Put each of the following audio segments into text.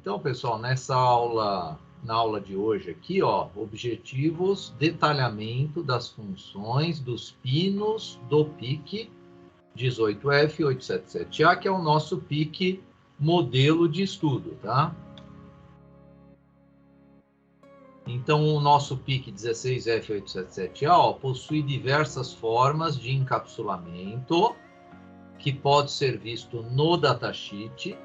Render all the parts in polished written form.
Então, pessoal, nessa aula, na aula de hoje aqui, ó, objetivos, detalhamento das funções dos pinos do PIC 18F877A, que é o nosso PIC modelo de estudo, tá? Então, o nosso PIC 16F877A, ó, possui diversas formas de encapsulamento, que pode ser visto no datasheet,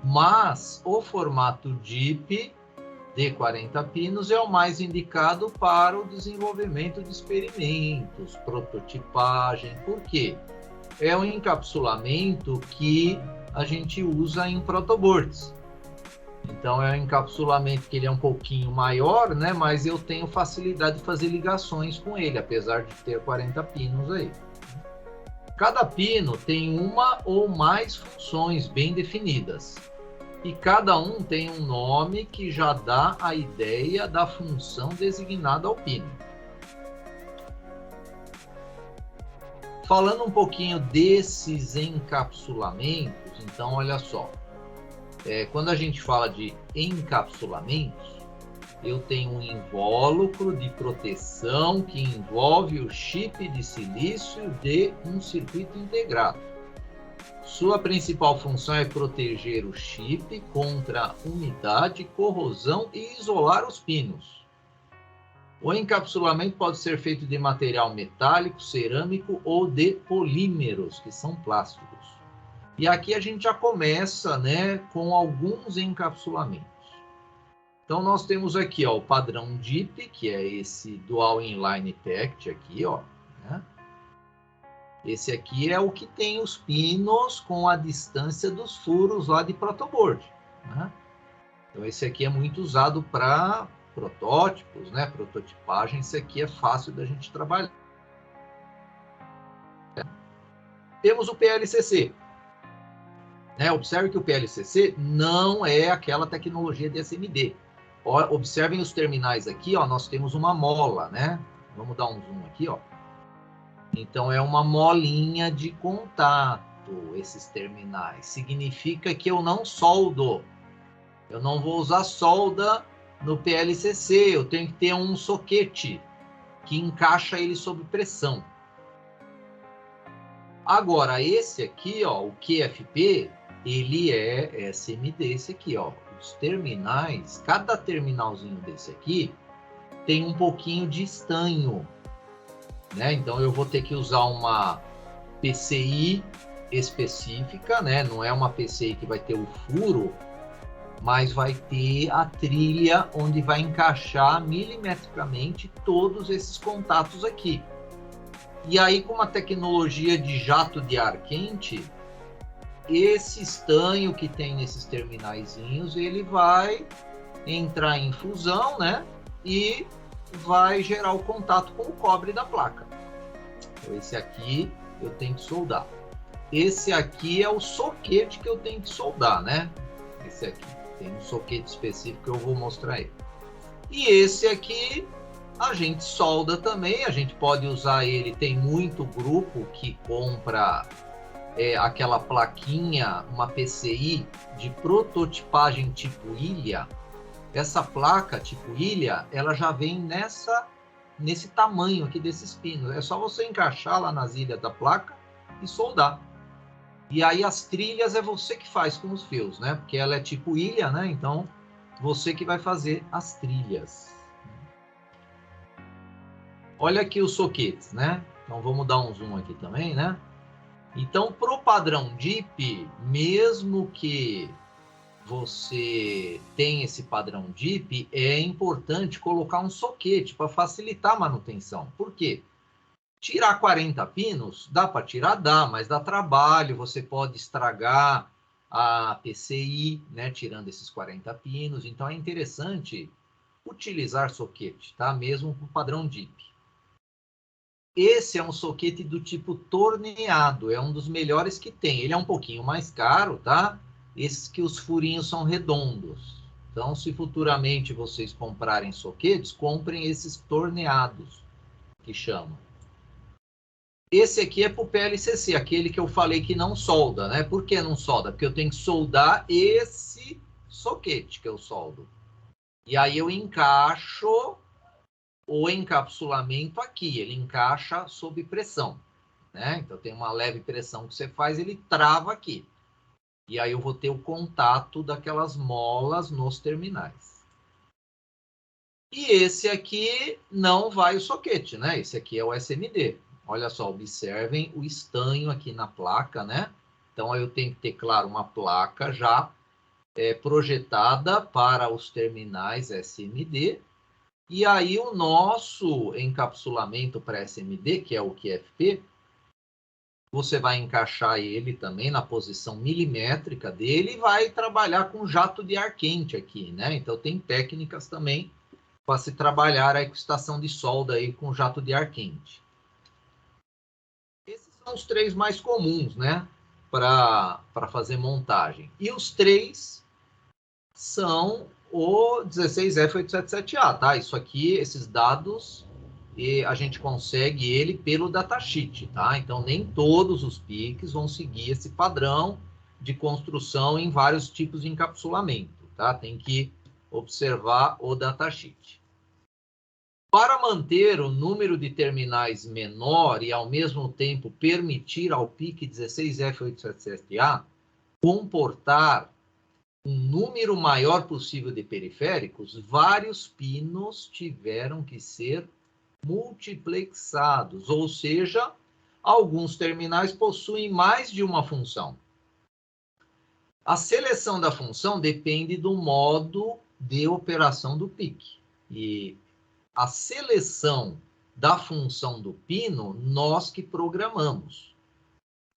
mas o formato DIP de 40 pinos é o mais indicado para o desenvolvimento de experimentos, prototipagem. Por quê? É um encapsulamento que a gente usa em protoboards. Então, é um encapsulamento que ele é um pouquinho maior, né? Mas eu tenho facilidade de fazer ligações com ele, apesar de ter 40 pinos aí. Cada pino tem uma ou mais funções bem definidas. E cada um tem um nome que já dá a ideia da função designada ao pino. Falando um pouquinho desses encapsulamentos, então olha só. Quando a gente fala de encapsulamentos, eu tenho um invólucro de proteção que envolve o chip de silício de um circuito integrado. Sua principal função é proteger o chip contra umidade, corrosão e isolar os pinos. O encapsulamento pode ser feito de material metálico, cerâmico ou de polímeros, que são plásticos. E aqui a gente já começa, né, com alguns encapsulamentos. Então, nós temos aqui, ó, o padrão DIP, que é esse Dual Inline Pact aqui, ó, né? Esse aqui é o que tem os pinos com a distância dos furos lá de protoboard, né? Então, esse aqui é muito usado para protótipos, né? Prototipagem, esse aqui é fácil da gente trabalhar. Temos o PLCC. Observe que o PLCC não é aquela tecnologia de SMD. Observem os terminais aqui, ó, nós temos uma mola, né? Vamos dar um zoom aqui, ó. Então, é uma molinha de contato, esses terminais. Significa que eu não soldo. Eu não vou usar solda no PLCC. Eu tenho que ter um soquete que encaixa ele sob pressão. Agora, esse aqui, ó, o QFP, ele é SMD, esse aqui, ó. Os terminais, cada terminalzinho desse aqui tem um pouquinho de estanho, né? Então, eu vou ter que usar uma PCI específica, né? Não é uma PCI que vai ter o furo, mas vai ter a trilha onde vai encaixar milimetricamente todos esses contatos aqui. E aí, com uma tecnologia de jato de ar quente, esse estanho que tem nesses terminaizinhos, ele vai entrar em fusão, né? E vai gerar o contato com o cobre da placa. Então, esse aqui eu tenho que soldar. Esse aqui é o soquete que eu tenho que soldar, né? Esse aqui tem um soquete específico que eu vou mostrar aí. E esse aqui a gente solda também, a gente pode usar ele, tem muito grupo que compra aquela plaquinha, uma PCI de prototipagem tipo ilha. Essa placa tipo ilha, ela já vem nesse tamanho aqui desses pinos. É só você encaixar lá nas ilhas da placa e soldar. E aí as trilhas é você que faz com os fios, né? Porque ela é tipo ilha, né? Então, você que vai fazer as trilhas. Olha aqui os soquetes, né? Então, vamos dar um zoom aqui também, né? Então, para o padrão DIP, mesmo que você tenha esse padrão DIP, é importante colocar um soquete para facilitar a manutenção. Por quê? Tirar 40 pinos, dá para tirar? Dá, mas dá trabalho, você pode estragar a PCI, né? Tirando esses 40 pinos. Então, é interessante utilizar soquete, tá? Mesmo para o padrão DIP. Esse é um soquete do tipo torneado, é um dos melhores que tem. Ele é um pouquinho mais caro, tá? Esses que os furinhos são redondos. Então, se futuramente vocês comprarem soquetes, comprem esses torneados, que chamam. Esse aqui é para o PLCC, aquele que eu falei que não solda, né? Por que não solda? Porque eu tenho que soldar esse soquete que eu soldo. E aí eu encaixo o encapsulamento aqui, ele encaixa sob pressão, né? Então tem uma leve pressão que você faz, ele trava aqui. E aí eu vou ter o contato daquelas molas nos terminais. E esse aqui não vai o soquete, né? Esse aqui é o SMD. Olha só, observem o estanho aqui na placa, né? Então eu tenho que ter, claro, uma placa já projetada para os terminais SMD. E aí o nosso encapsulamento para SMD, que é o QFP, você vai encaixar ele também na posição milimétrica dele e vai trabalhar com jato de ar quente aqui, né? Então tem técnicas também para se trabalhar aí com estação de solda aí com jato de ar quente. Esses são os três mais comuns, né? Para fazer montagem. E os três são o 16F877A, tá? Isso aqui, esses dados, e a gente consegue ele pelo datasheet, tá? Então, nem todos os PICs vão seguir esse padrão de construção em vários tipos de encapsulamento, tá? Tem que observar o datasheet. Para manter o número de terminais menor e, ao mesmo tempo, permitir ao PIC 16F877A comportar um número maior possível de periféricos, vários pinos tiveram que ser multiplexados, ou seja, alguns terminais possuem mais de uma função. A seleção da função depende do modo de operação do PIC. E a seleção da função do pino, nós que programamos,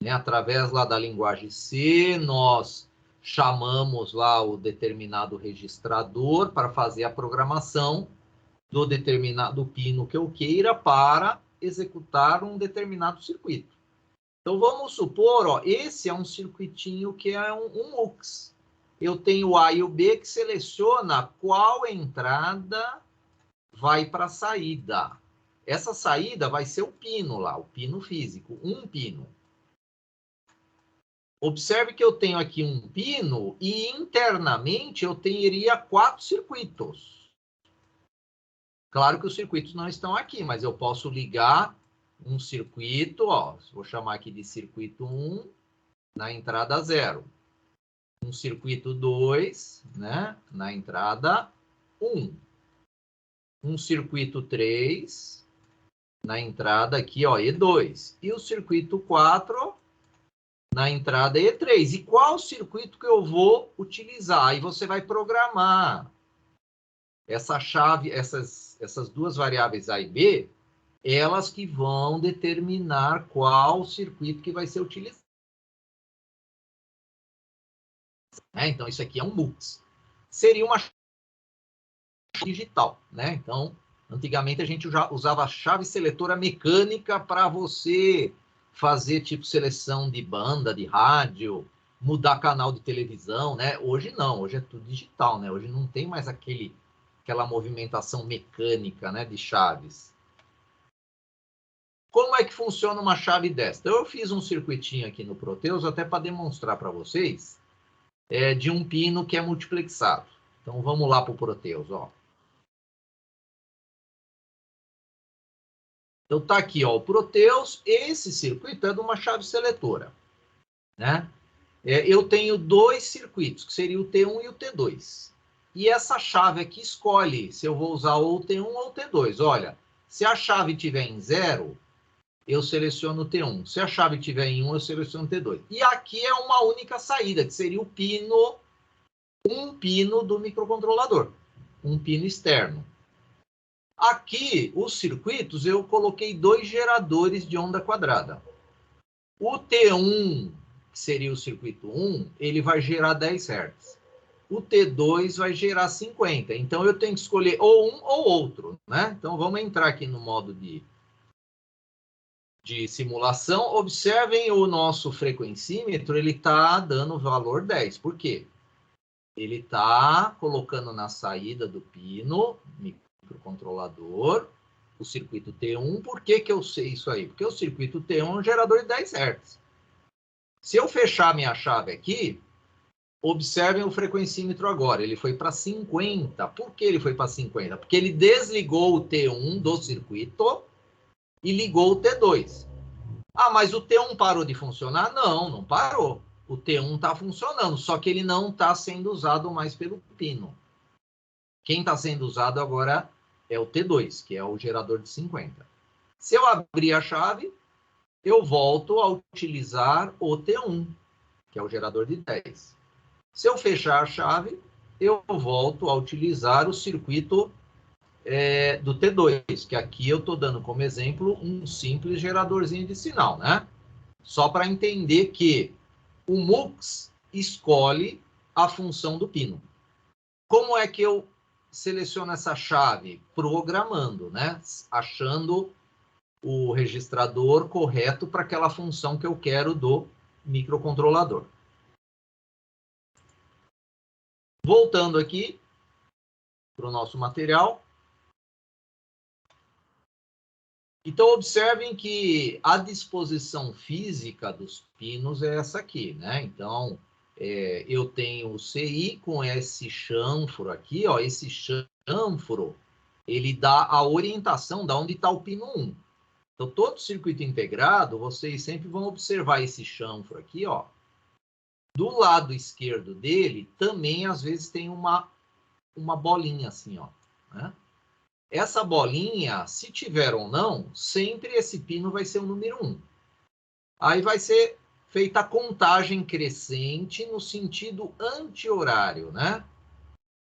né? Através lá da linguagem C, nós chamamos lá o determinado registrador para fazer a programação do determinado pino que eu queira para executar um determinado circuito. Então, vamos supor, ó, esse é um circuitinho que é um MUX. Eu tenho o A e o B que seleciona qual entrada vai para a saída. Essa saída vai ser o pino lá, o pino físico, um pino. Observe que eu tenho aqui um pino e internamente eu teria 4 circuitos. Claro que os circuitos não estão aqui, mas eu posso ligar um circuito, ó, vou chamar aqui de circuito 1, na entrada 0. Um circuito 2, né, na entrada 1. Um circuito 3, na entrada aqui, ó, E2. E o circuito 4, na entrada E3. E qual circuito que eu vou utilizar? Aí você vai programar essa chave, essas duas variáveis A e B, elas que vão determinar qual circuito que vai ser utilizado. Então, isso aqui é um MUX. Seria uma chave digital, né? Então, antigamente a gente já usava a chave seletora mecânica para você fazer tipo seleção de banda, de rádio, mudar canal de televisão, né? Hoje não, hoje é tudo digital, né? Hoje não tem mais aquela movimentação mecânica, né, de chaves. Como é que funciona uma chave desta? Eu fiz um circuitinho aqui no Proteus até para demonstrar para vocês de um pino que é multiplexado. Então vamos lá para o Proteus, ó. Então tá aqui, ó, o Proteus. Esse circuito é de uma chave seletora, né? Eu tenho 2 circuitos, que seria o T1 e o T2. E essa chave aqui escolhe se eu vou usar ou o T1 ou o T2. Olha, se a chave estiver em 0, eu seleciono o T1. Se a chave estiver em 1, eu seleciono o T2. E aqui é uma única saída, que seria o pino, um pino do microcontrolador, um pino externo. Aqui, os circuitos, eu coloquei 2 geradores de onda quadrada. O T1, que seria o circuito 1, ele vai gerar 10 Hz. O T2 vai gerar 50. Então, eu tenho que escolher ou um ou outro, né? Então, vamos entrar aqui no modo de simulação. Observem o nosso frequencímetro, ele está dando o valor 10. Por quê? Ele está colocando na saída do pino, microcontrolador, o circuito T1. Por que eu sei isso aí? Porque o circuito T1 é um gerador de 10 Hz. Se eu fechar minha chave aqui, Observem o frequencímetro agora, ele foi para 50. Por que ele foi para 50? Porque ele desligou o T1 do circuito e ligou o T2. Ah, mas o T1 parou de funcionar? Não, não parou. O T1 está funcionando, só que ele não está sendo usado mais pelo pino. Quem está sendo usado agora é o T2, que é o gerador de 50. Se eu abrir a chave, eu volto a utilizar o T1, que é o gerador de 10. Se eu fechar a chave, eu volto a utilizar o circuito do T2, que aqui eu estou dando como exemplo um simples geradorzinho de sinal, né? Só para entender que o MUX escolhe a função do pino. Como é que eu seleciono essa chave? Programando, né? Achando o registrador correto para aquela função que eu quero do microcontrolador. Voltando aqui para o nosso material. Então, observem que a disposição física dos pinos é essa aqui, né? Então, eu tenho o CI com esse chanfro aqui, ó. Esse chanfro, ele dá a orientação de onde está o pino 1. Então, todo circuito integrado, vocês sempre vão observar esse chanfro aqui, ó. Do lado esquerdo dele, também, às vezes, tem uma bolinha assim, ó, né? Essa bolinha, se tiver ou não, sempre esse pino vai ser o número 1. Aí vai ser feita a contagem crescente no sentido anti-horário, né?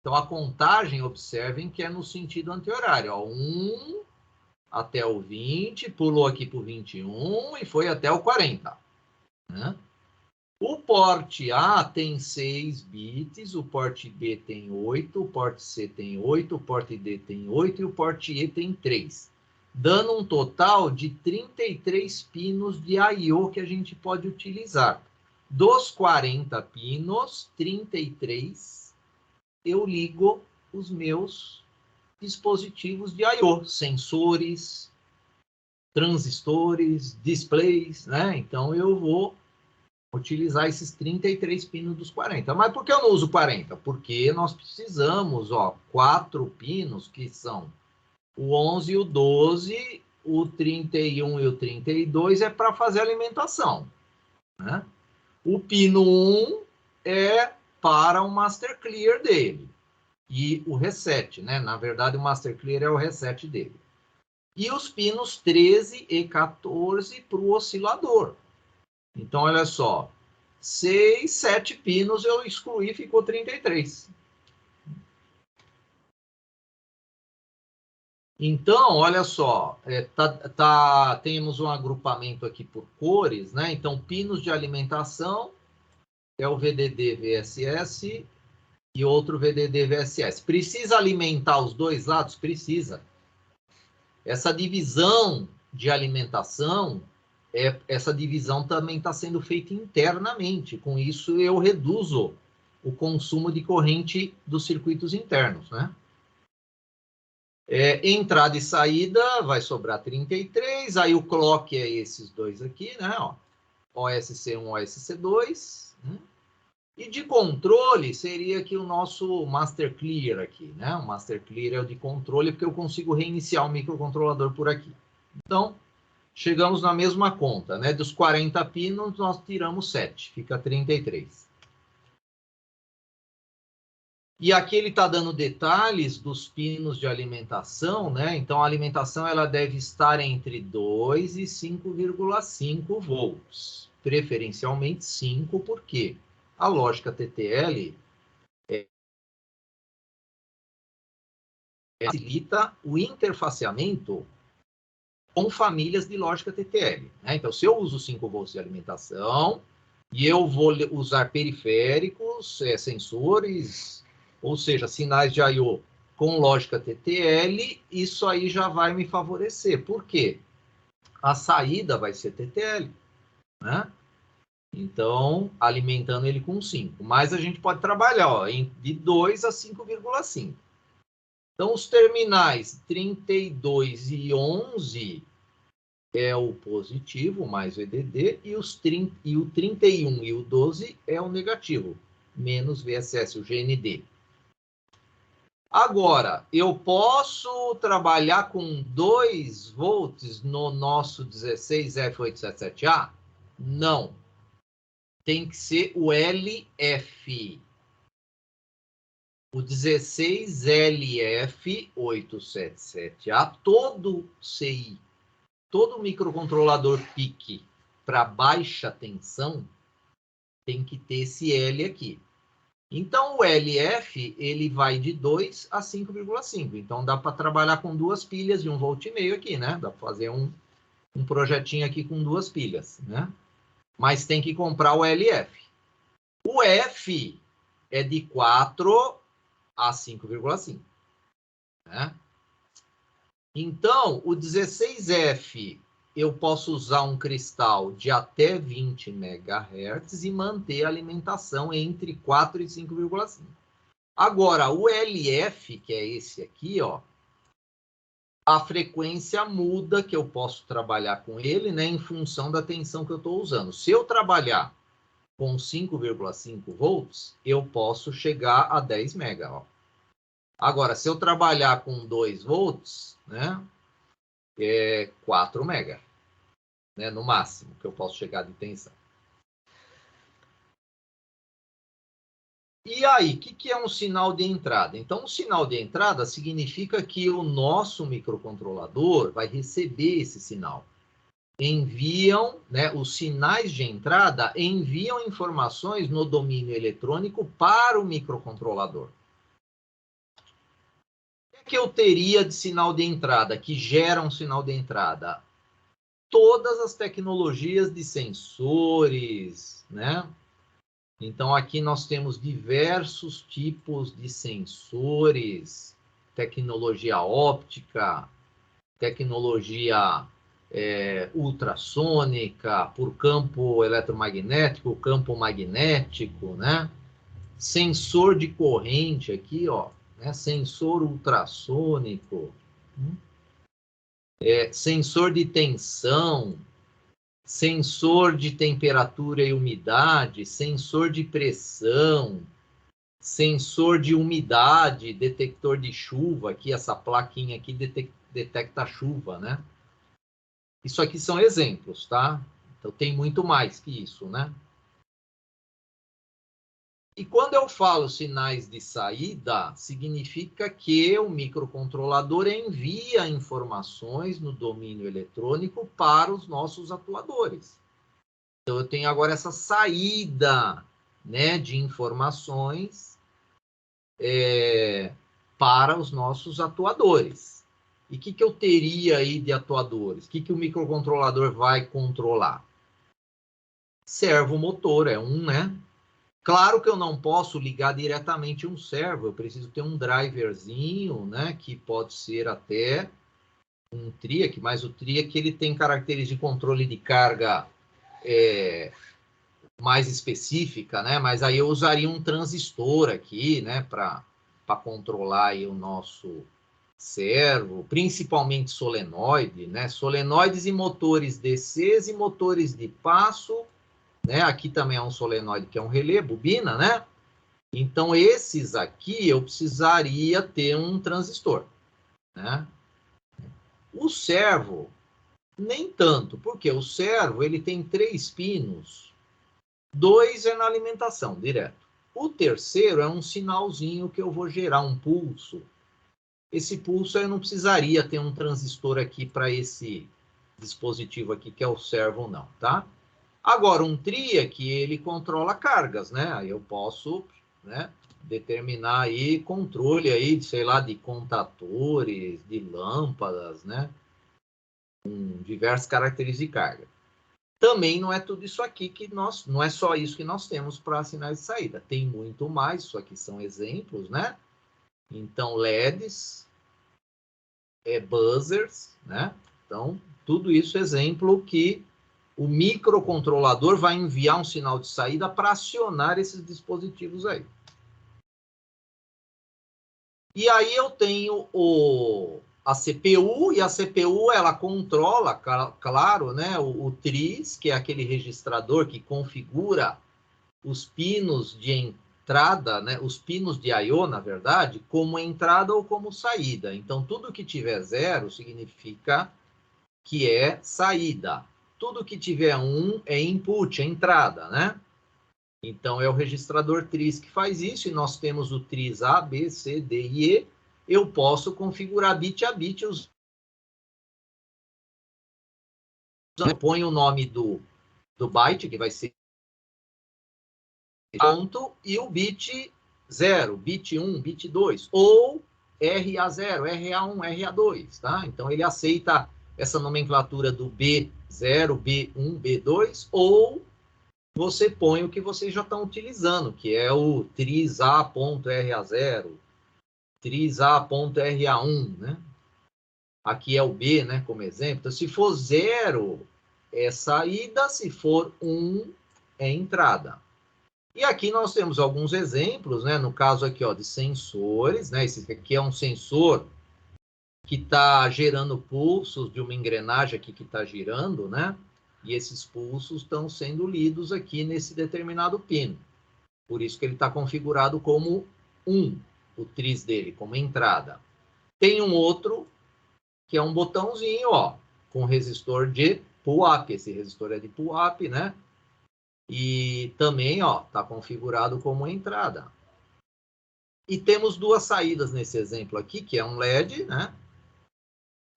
Então, a contagem, observem que é no sentido anti-horário. 1 até o 20, pulou aqui para o 21 e foi até o 40, né? O porte A tem 6 bits, o porte B tem 8, o porte C tem 8, o porte D tem 8 e o porte E tem 3. Dando um total de 33 pinos de I/O que a gente pode utilizar. Dos 40 pinos, 33, eu ligo os meus dispositivos de I/O, sensores, transistores, displays, né? Então, eu vou utilizar esses 33 pinos dos 40. Mas por que eu não uso 40? Porque nós precisamos, ó, 4 pinos, que são o 11 e o 12, o 31 e o 32 é para fazer alimentação, né? O pino 1 é para o master clear dele e o reset, né? Na verdade, o master clear é o reset dele. E os pinos 13 e 14 para o oscilador. Então, olha só, 6, 7 pinos eu excluí, ficou 33. Então, olha só, temos um agrupamento aqui por cores, né? Então, pinos de alimentação é o VDD VSS e outro VDD VSS. Precisa alimentar os dois lados? Precisa. Essa divisão de alimentação, essa divisão também está sendo feita internamente. Com isso, eu reduzo o consumo de corrente dos circuitos internos, né? Entrada e saída vai sobrar 33, aí o clock é esses dois aqui, né? Ó, OSC1, OSC2, né? E de controle seria aqui o nosso Master Clear aqui, né? O Master Clear é o de controle, porque eu consigo reiniciar o microcontrolador por aqui. Então, chegamos na mesma conta, né? Dos 40 pinos, nós tiramos 7, fica 33. E aqui ele está dando detalhes dos pinos de alimentação, né? Então, a alimentação ela deve estar entre 2 e 5,5 volts. Preferencialmente 5, porque a lógica TTL facilita o interfaceamento com famílias de lógica TTL, né? Então, se eu uso 5 volts de alimentação e eu vou usar periféricos, sensores, ou seja, sinais de I/O com lógica TTL, isso aí já vai me favorecer. Por quê? A saída vai ser TTL, né? Então, alimentando ele com 5. Mas a gente pode trabalhar, ó, de 2 a 5,5. Então, os terminais 32 e 11 é o positivo, mais o EDD, e o 31 e o 12 é o negativo. menos VSS, o GND. Agora, eu posso trabalhar com 2 volts no nosso 16F877A? Não. Tem que ser o LF. O 16LF877A, todo CI, todo microcontrolador PIC para baixa tensão, tem que ter esse L aqui. Então, o LF, ele vai de 2 a 5,5. Então, dá para trabalhar com 2 pilhas de 1,5 volt aqui, né? Dá para fazer um projetinho aqui com 2 pilhas, né? Mas tem que comprar o LF. O F é de 4 a 5,5. Né? Então, o 16F, eu posso usar um cristal de até 20 MHz e manter a alimentação entre 4 e 5,5. Agora, o LF, que é esse aqui, ó, a frequência muda, que eu posso trabalhar com ele, né, em função da tensão que eu estou usando. Se eu trabalhar com 5,5 volts, eu posso chegar a 10 MHz. Ó. Agora, se eu trabalhar com 2 volts, né, é 4 MHz, né, no máximo, que eu posso chegar de tensão. E aí, o que é um sinal de entrada? Então, um sinal de entrada significa que o nosso microcontrolador vai receber esse sinal. Enviam, né, os sinais de entrada enviam informações no domínio eletrônico para o microcontrolador. O que eu teria de sinal de entrada, que gera um sinal de entrada? Todas as tecnologias de sensores, né? Então, aqui nós temos diversos tipos de sensores, tecnologia óptica, tecnologia ultrassônica, por campo eletromagnético, campo magnético, né? Sensor de corrente aqui, ó, né? Sensor ultrassônico, sensor de tensão, sensor de temperatura e umidade, sensor de pressão, sensor de umidade, detector de chuva, aqui essa plaquinha aqui detecta a chuva, né? Isso aqui são exemplos, tá? Então tem muito mais que isso, né? E quando eu falo sinais de saída, significa que o microcontrolador envia informações no domínio eletrônico para os nossos atuadores. Então, eu tenho agora essa saída, né, de informações para os nossos atuadores. E o que eu teria aí de atuadores? O que o microcontrolador vai controlar? Servomotor é um, né? Claro que eu não posso ligar diretamente um servo, eu preciso ter um driverzinho, né, que pode ser até um TRIAC, mas o TRIAC ele tem características de controle de carga mais específica, né? Mas aí eu usaria um transistor aqui, né, para controlar aí o nosso servo, principalmente solenoide, né? Solenoides e motores DCs e motores de passo, né? Aqui também é um solenoide que é um relé, bobina, né? Então esses aqui eu precisaria ter um transistor, né? O servo nem tanto, porque o servo ele tem 3 pinos. 2 é na alimentação, direto. O terceiro é um sinalzinho que eu vou gerar um pulso. Esse pulso eu não precisaria ter um transistor aqui para esse dispositivo aqui, que é o servo, não, tá? Agora, um TRIAC, ele controla cargas, né? Aí eu posso, né, determinar aí controle aí, sei lá, de contatores, de lâmpadas, né? Com diversas características de carga. Também não é tudo isso aqui que não é só isso que nós temos para sinais de saída. Tem muito mais, isso aqui são exemplos, né? Então, LEDs, buzzers, né? Então, tudo isso é exemplo que o microcontrolador vai enviar um sinal de saída para acionar esses dispositivos aí. E aí eu tenho a CPU, e a CPU ela controla, claro, né, o TRIS, que é aquele registrador que configura os pinos entrada, né, os pinos de I/O, na verdade, como entrada ou como saída. Então, tudo que tiver 0 significa que é saída. Tudo que tiver 1 é input, é entrada, né? Então, é o registrador TRIS que faz isso, e nós temos o TRIS A, B, C, D e E. Eu posso configurar bit a bit. Eu ponho o nome do byte, que vai ser ponto, e o bit 0, bit 1, bit 2, ou RA0, RA1, RA2, tá? Então, ele aceita essa nomenclatura do B0, B1, B2, ou você põe o que vocês já estão utilizando, que é o tris.A.RA0, tris.A.RA1, né? Aqui é o B, né, como exemplo. Então, se for 0, é saída, se for 1, é entrada. E aqui nós temos alguns exemplos, né? No caso aqui, ó, de sensores, né? Esse aqui é um sensor que está gerando pulsos de uma engrenagem aqui que está girando, né? E esses pulsos estão sendo lidos aqui nesse determinado pino. Por isso que ele está configurado como 1, o tris dele, como entrada. Tem um outro, que é um botãozinho, ó, com resistor de pull-up. Esse resistor é de pull-up, né? E também, ó, está configurado como entrada. E temos duas saídas nesse exemplo aqui, que é um LED, né?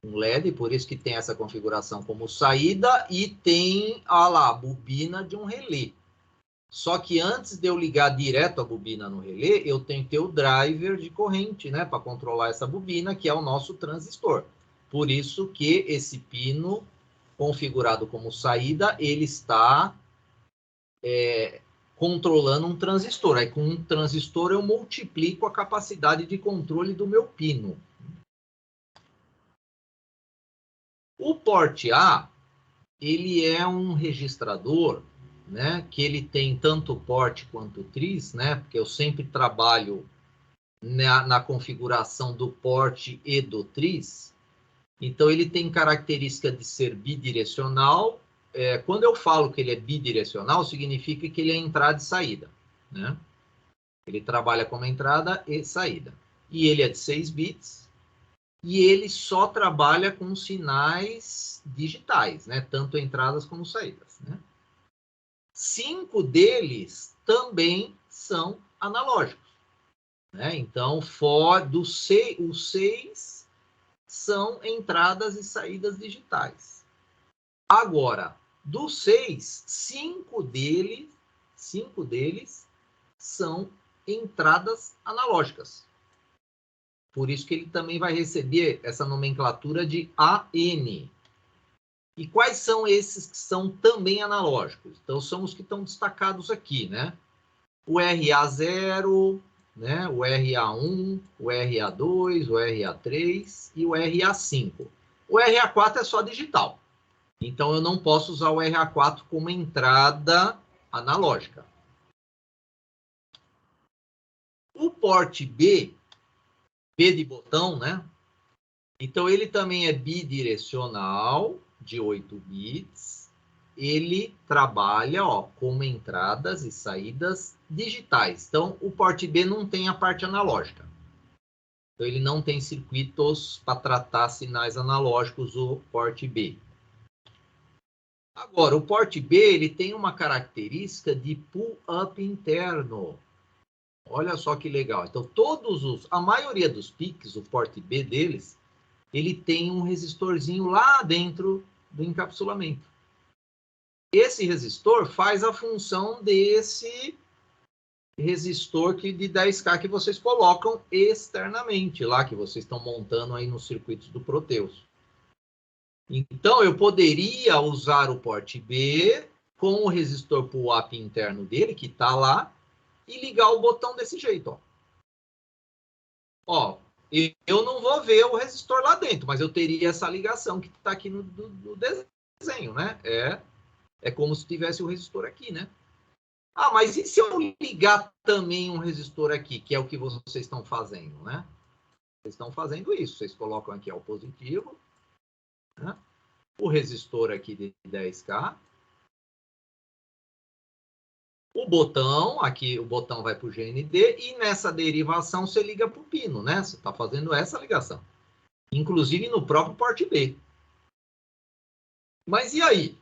Um LED, por isso que tem essa configuração como saída, e tem, ó lá, a bobina de um relé. Só que antes de eu ligar direto a bobina no relé, eu tenho que ter o driver de corrente, né? Para controlar essa bobina, que é o nosso transistor. Por isso que esse pino configurado como saída, ele está controlando um transistor. Aí, com um transistor, eu multiplico a capacidade de controle do meu pino. O porte A, ele é um registrador, né, que ele tem tanto porte quanto tris, né, porque eu sempre trabalho na configuração do porte e do tris. Então, ele tem característica de ser bidirecional. Quando eu falo que ele é bidirecional, significa que ele é entrada e saída, né? Ele trabalha como entrada e saída. E ele é de 6 bits. E ele só trabalha com sinais digitais, né? Tanto entradas como saídas, né? 5 deles também são analógicos, né? Então, os 6 são entradas e saídas digitais. Agora, dos 6, 5 deles são entradas analógicas. Por isso que ele também vai receber essa nomenclatura de AN. E quais são esses que são também analógicos? Então, são os que estão destacados aqui, né? O RA0, né? O RA1, o RA2, o RA3 e o RA5. O RA4 é só digital. Então, eu não posso usar o RA4 como entrada analógica. O porte B de botão, né? Então, ele também é bidirecional, de 8 bits. Ele trabalha, ó, como entradas e saídas digitais. Então, o porte B não tem a parte analógica. Então, ele não tem circuitos para tratar sinais analógicos, o porte B. Agora, o porte B, ele tem uma característica de pull-up interno. Olha só que legal. Então, a maioria dos PICs, o porte B deles, ele tem um resistorzinho lá dentro do encapsulamento. Esse resistor faz a função desse resistor de 10K que vocês colocam externamente lá, que vocês estão montando aí nos circuitos do Proteus. Então, eu poderia usar o porte B com o resistor pull-up interno dele, que está lá, e ligar o botão desse jeito, ó. Ó, eu não vou ver o resistor lá dentro, mas eu teria essa ligação que está aqui no desenho, né? É como se tivesse o resistor aqui, né? Ah, mas e se eu ligar também um resistor aqui, que é o que vocês estão fazendo, né? Vocês estão fazendo isso. Vocês colocam aqui o positivo, né? O resistor aqui de 10K. O botão, aqui o botão vai para o GND, e nessa derivação você liga para o pino, né? Você está fazendo essa ligação. Inclusive no próprio porte B. Mas e aí?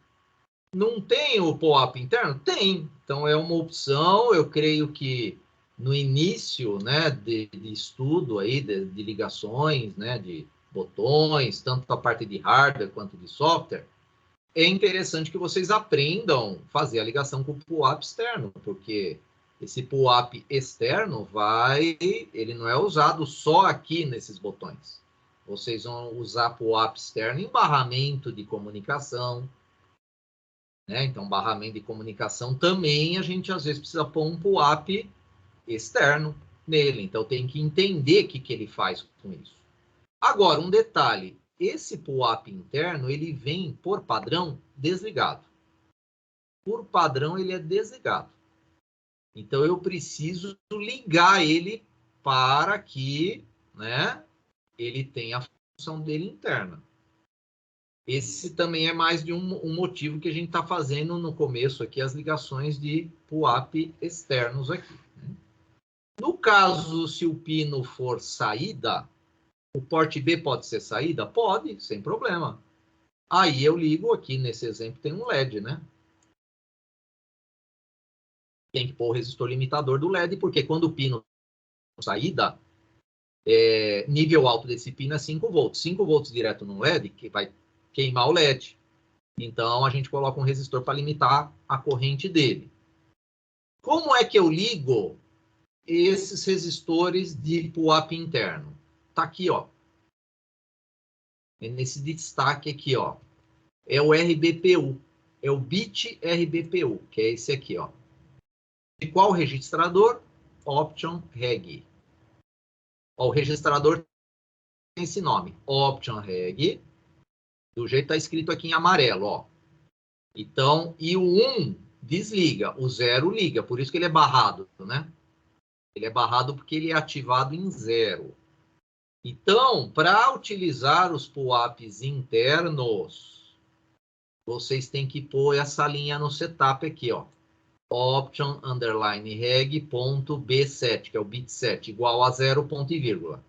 Não tem o POAP interno? Tem. Então é uma opção, eu creio que no início, né, de estudo aí, de ligações, né, de botões, tanto a parte de hardware quanto de software, é interessante que vocês aprendam a fazer a ligação com o POAP externo, porque esse POAP externo ele não é usado só aqui nesses botões. Vocês vão usar POAP externo em barramento de comunicação, né? Então, barramento de comunicação também a gente às vezes precisa pôr um POAP externo nele. Então, tem que entender o que ele faz com isso. Agora, um detalhe. Esse POAP interno, ele vem, por padrão, desligado. Por padrão, ele é desligado. Então, eu preciso ligar ele para que, né, ele tenha a função dele interna. Esse também é mais de um motivo que a gente está fazendo no começo aqui, as ligações de POAP externos aqui. No caso, se o pino for saída, o porte B pode ser saída? Pode, sem problema. Aí eu ligo aqui, nesse exemplo tem um LED, né? Tem que pôr o resistor limitador do LED, porque quando o pino saída, nível alto desse pino é 5 volts. 5 volts direto no LED, que vai queimar o LED. Então, a gente coloca um resistor para limitar a corrente dele. Como é que eu ligo esses resistores de POAP interno? Tá aqui, ó. É nesse destaque aqui, ó. É o RBPU. É o bit RBPU, que é esse aqui, ó. De qual registrador? Option Reg. Ó, o registrador tem esse nome. Option Reg. Do jeito que tá escrito aqui em amarelo, ó. Então, e o 1 desliga, o 0 liga, por isso que ele é barrado, né? Ele é barrado porque ele é ativado em 0. Então, para utilizar os POAPs internos, vocês têm que pôr essa linha no setup aqui, ó. Option underline reg ponto B7, que é o bit 7, igual a 0 ponto e vírgula.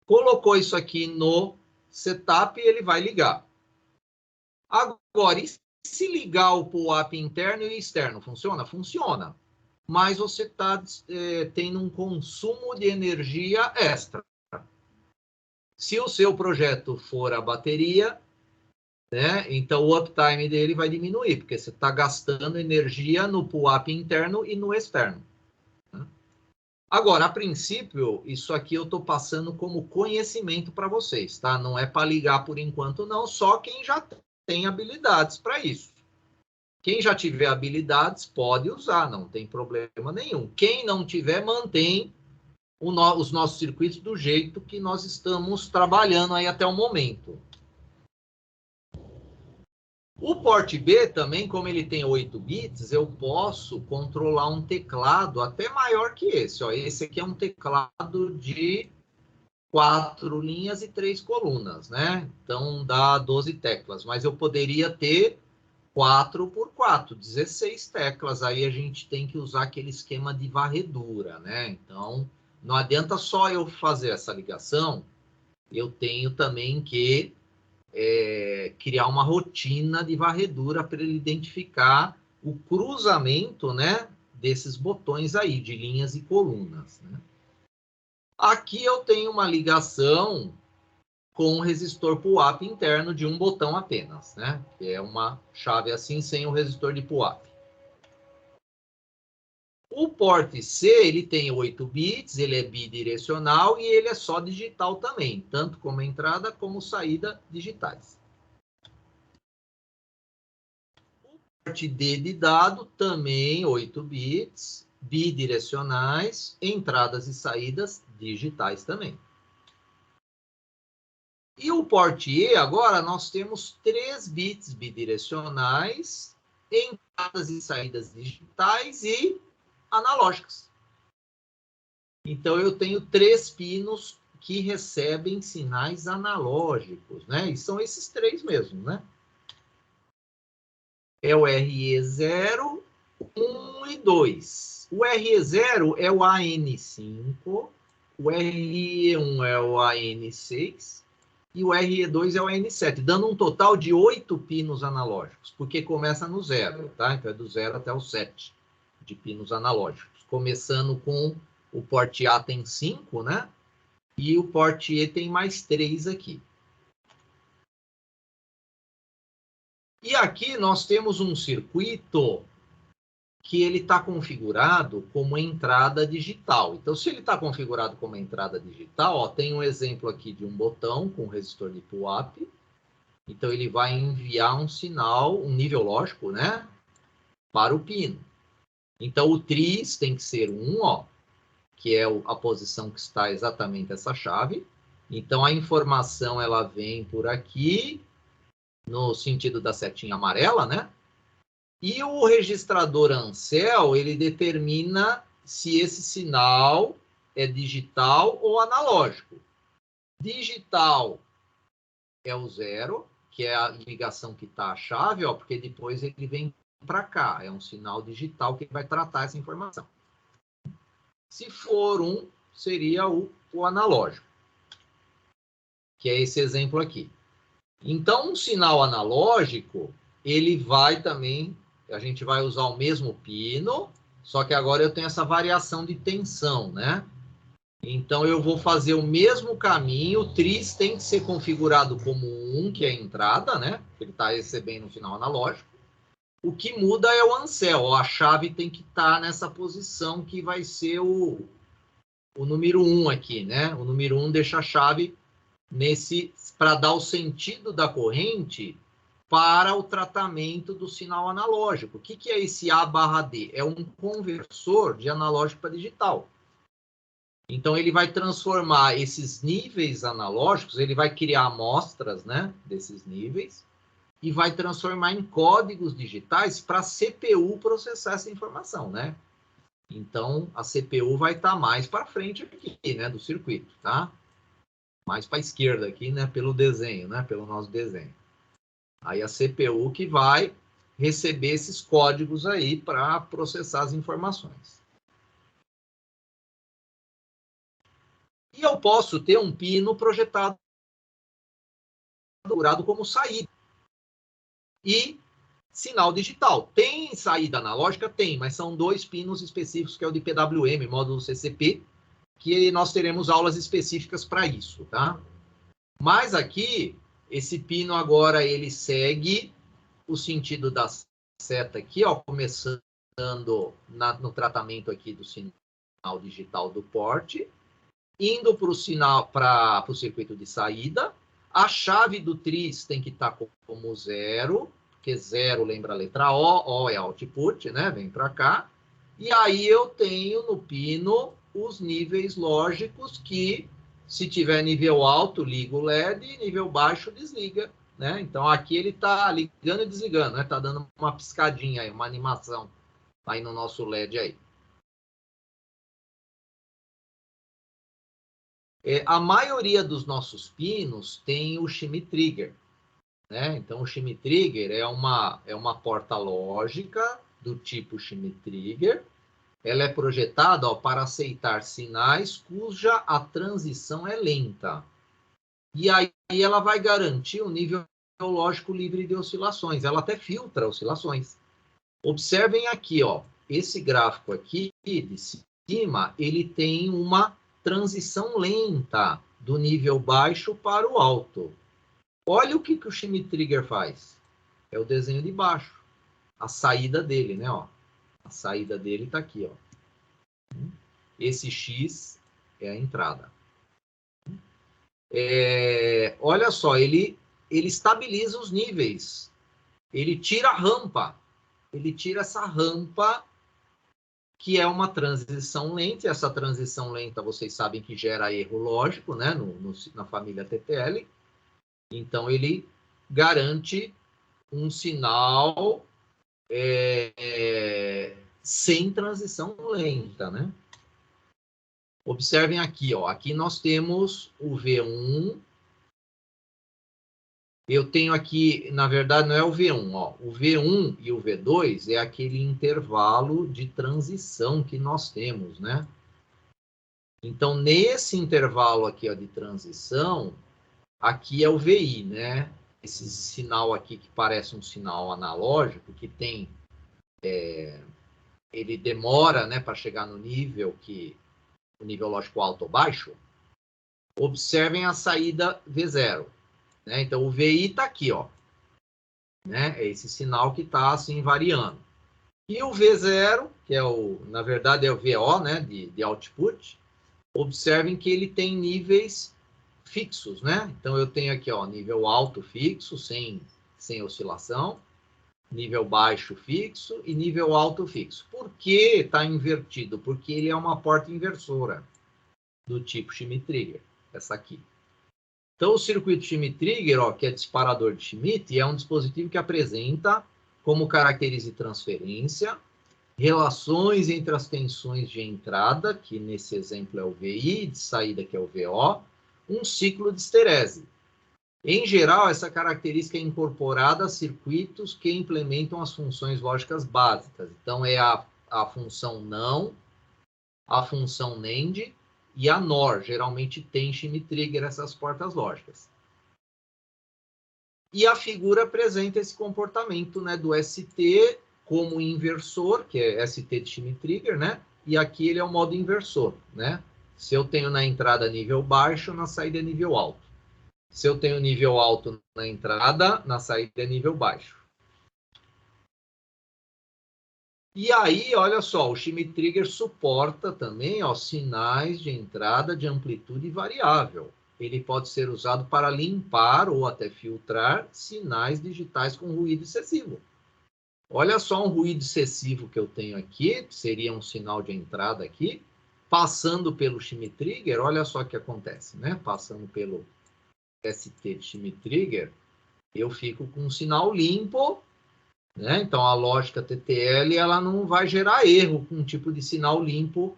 Colocou isso aqui no setup, ele vai ligar. Agora, e se ligar o POAP interno e externo, funciona? Funciona. Mas você está tendo um consumo de energia extra. Se o seu projeto for a bateria, né, então o uptime dele vai diminuir, porque você está gastando energia no POAP interno e no externo. Né? Agora, a princípio, isso aqui eu estou passando como conhecimento para vocês, tá? Não é para ligar por enquanto, não, só quem já tem habilidades para isso. Quem já tiver habilidades pode usar, não tem problema nenhum. Quem não tiver, mantém os nossos circuitos do jeito que nós estamos trabalhando aí até o momento. O porte B também, como ele tem 8 bits, eu posso controlar um teclado até maior que esse. Ó. Esse aqui é um teclado de 4 linhas e 3 colunas, né? Então dá 12 teclas, mas eu poderia ter 4 por 4, 16 teclas. Aí a gente tem que usar aquele esquema de varredura, né? Então, não adianta só eu fazer essa ligação, eu tenho também que criar uma rotina de varredura para ele identificar o cruzamento, né, desses botões aí, de linhas e colunas. Né? Aqui eu tenho uma ligação com o resistor POAP interno de um botão apenas, né? Que é uma chave assim, sem o resistor de POAP. O porte C, ele tem 8 bits, ele é bidirecional e ele é só digital também, tanto como entrada como saída digitais. O porte D de dado, também 8 bits, bidirecionais, entradas e saídas digitais também. E o porte E, agora, nós temos 3 bits bidirecionais, entradas e saídas digitais e analógicas. Então, eu tenho 3 pinos que recebem sinais analógicos, né? E são esses 3 mesmo, né? É o RE0, 1 e 2. O RE0 é o AN5, o RE1 é o AN6 e o RE2 é o AN7, dando um total de 8 pinos analógicos, porque começa no 0, tá? Então é do 0 até o 7 de pinos analógicos. Começando com o porte A tem 5, né? E o porte E tem mais 3 aqui. E aqui nós temos um circuito que ele está configurado como entrada digital. Então, se ele está configurado como entrada digital, ó, tem um exemplo aqui de um botão com resistor de pull-up. Então, ele vai enviar um sinal, um nível lógico, né, para o pino. Então, o tris tem que ser 1, ó, que é a posição que está exatamente essa chave. Então, a informação ela vem por aqui, no sentido da setinha amarela, né? E o registrador Ancel, ele determina se esse sinal é digital ou analógico. Digital é o 0, que é a ligação que está a chave, ó, porque depois ele vem para cá. É um sinal digital que vai tratar essa informação. Se for 1, seria o analógico, que é esse exemplo aqui. Então, um sinal analógico, ele vai também, a gente vai usar o mesmo pino, só que agora eu tenho essa variação de tensão, né? Então, eu vou fazer o mesmo caminho, o tris tem que ser configurado como 1, que é a entrada, né? Ele está recebendo um sinal analógico. O que muda é o Ancel, a chave tem que estar nessa posição que vai ser o número 1 aqui, né? O número 1 deixa a chave para dar o sentido da corrente para o tratamento do sinal analógico. O que é esse A/D? É um conversor de analógico para digital. Então, ele vai transformar esses níveis analógicos, ele vai criar amostras, né, desses níveis, e vai transformar em códigos digitais para a CPU processar essa informação, né? Então, a CPU vai estar mais para frente aqui, né, do circuito, tá? Mais para a esquerda aqui, né, pelo desenho, né, pelo nosso desenho. Aí a CPU que vai receber esses códigos aí para processar as informações. E eu posso ter um pino projetado como saída. E sinal digital. Tem saída analógica? Tem, mas são 2 pinos específicos, que é o de PWM, módulo CCP, que nós teremos aulas específicas para isso, tá? Mas aqui, esse pino agora, ele segue o sentido da seta aqui, ó, começando no tratamento aqui do sinal digital do porte, indo para o sinal, para o circuito de saída. A chave do tris tem que estar como 0, porque 0 lembra a letra O é output, né? Vem para cá. E aí eu tenho no pino os níveis lógicos que, se tiver nível alto, liga o LED, nível baixo, desliga. Né? Então, aqui ele está ligando e desligando, né? Tá dando uma piscadinha aí, uma animação aí no nosso LED aí. A maioria dos nossos pinos tem o shimmy trigger, né? Então, o shimmy trigger é uma porta lógica do tipo shimmy trigger. Ela é projetada, ó, para aceitar sinais cuja a transição é lenta. E aí ela vai garantir o nível lógico livre de oscilações. Ela até filtra oscilações. Observem aqui, ó, esse gráfico aqui de cima, ele tem uma transição lenta do nível baixo para o alto. Olha o que o shimmy trigger faz. É o desenho de baixo. A saída dele, né? Ó. A saída dele está aqui, ó. Esse X é a entrada. Olha só, ele estabiliza os níveis. Ele tira a rampa. Ele tira essa rampa, que é uma transição lenta. E essa transição lenta, vocês sabem que gera erro lógico, né? Na família TTL. Então, ele garante um sinal sem transição lenta, né? Observem aqui, ó. Aqui nós temos o V1, eu tenho aqui, na verdade, não é o V1, ó. O V1 e o V2 é aquele intervalo de transição que nós temos, né? Então, nesse intervalo aqui, ó, de transição, aqui é o VI, né? Esse sinal aqui que parece um sinal analógico, que tem... ele demora, né, para chegar no nível que... o nível lógico alto ou baixo. Observem a saída V0, né? Então, o VI está aqui, ó. Né? É esse sinal que está assim variando. E o V0, que é na verdade é o VO, né, de output, observem que ele tem níveis fixos, né? Então eu tenho aqui, ó, nível alto fixo, sem oscilação, nível baixo fixo e nível alto fixo. Por que está invertido? Porque ele é uma porta inversora do tipo Schmitt-Trigger, essa aqui. Então, o circuito Schmitt-Trigger, ó, que é disparador de Schmitt, é um dispositivo que apresenta como característica de transferência relações entre as tensões de entrada, que nesse exemplo é o VI, de saída, que é o VO, um ciclo de esterese. Em geral, essa característica é incorporada a circuitos que implementam as funções lógicas básicas. Então, é a função não, a função NAND e a NOR. Geralmente tem Schmitt-Trigger essas portas lógicas. E a figura apresenta esse comportamento, né, do ST como inversor, que é ST de Schmitt-Trigger, né? E aqui ele é o modo inversor, né? Se eu tenho na entrada nível baixo, na saída nível alto. Se eu tenho nível alto na entrada, na saída é nível baixo. E aí, olha só, o Schmitt-Trigger suporta também, ó, sinais de entrada de amplitude variável. Ele pode ser usado para limpar ou até filtrar sinais digitais com ruído excessivo. Olha só um ruído excessivo que eu tenho aqui, seria um sinal de entrada aqui, passando pelo Schmitt-Trigger, olha só o que acontece, né? Passando pelo ST de Schmitt-Trigger, eu fico com um sinal limpo, né? Então, a lógica TTL ela não vai gerar erro com um tipo de sinal limpo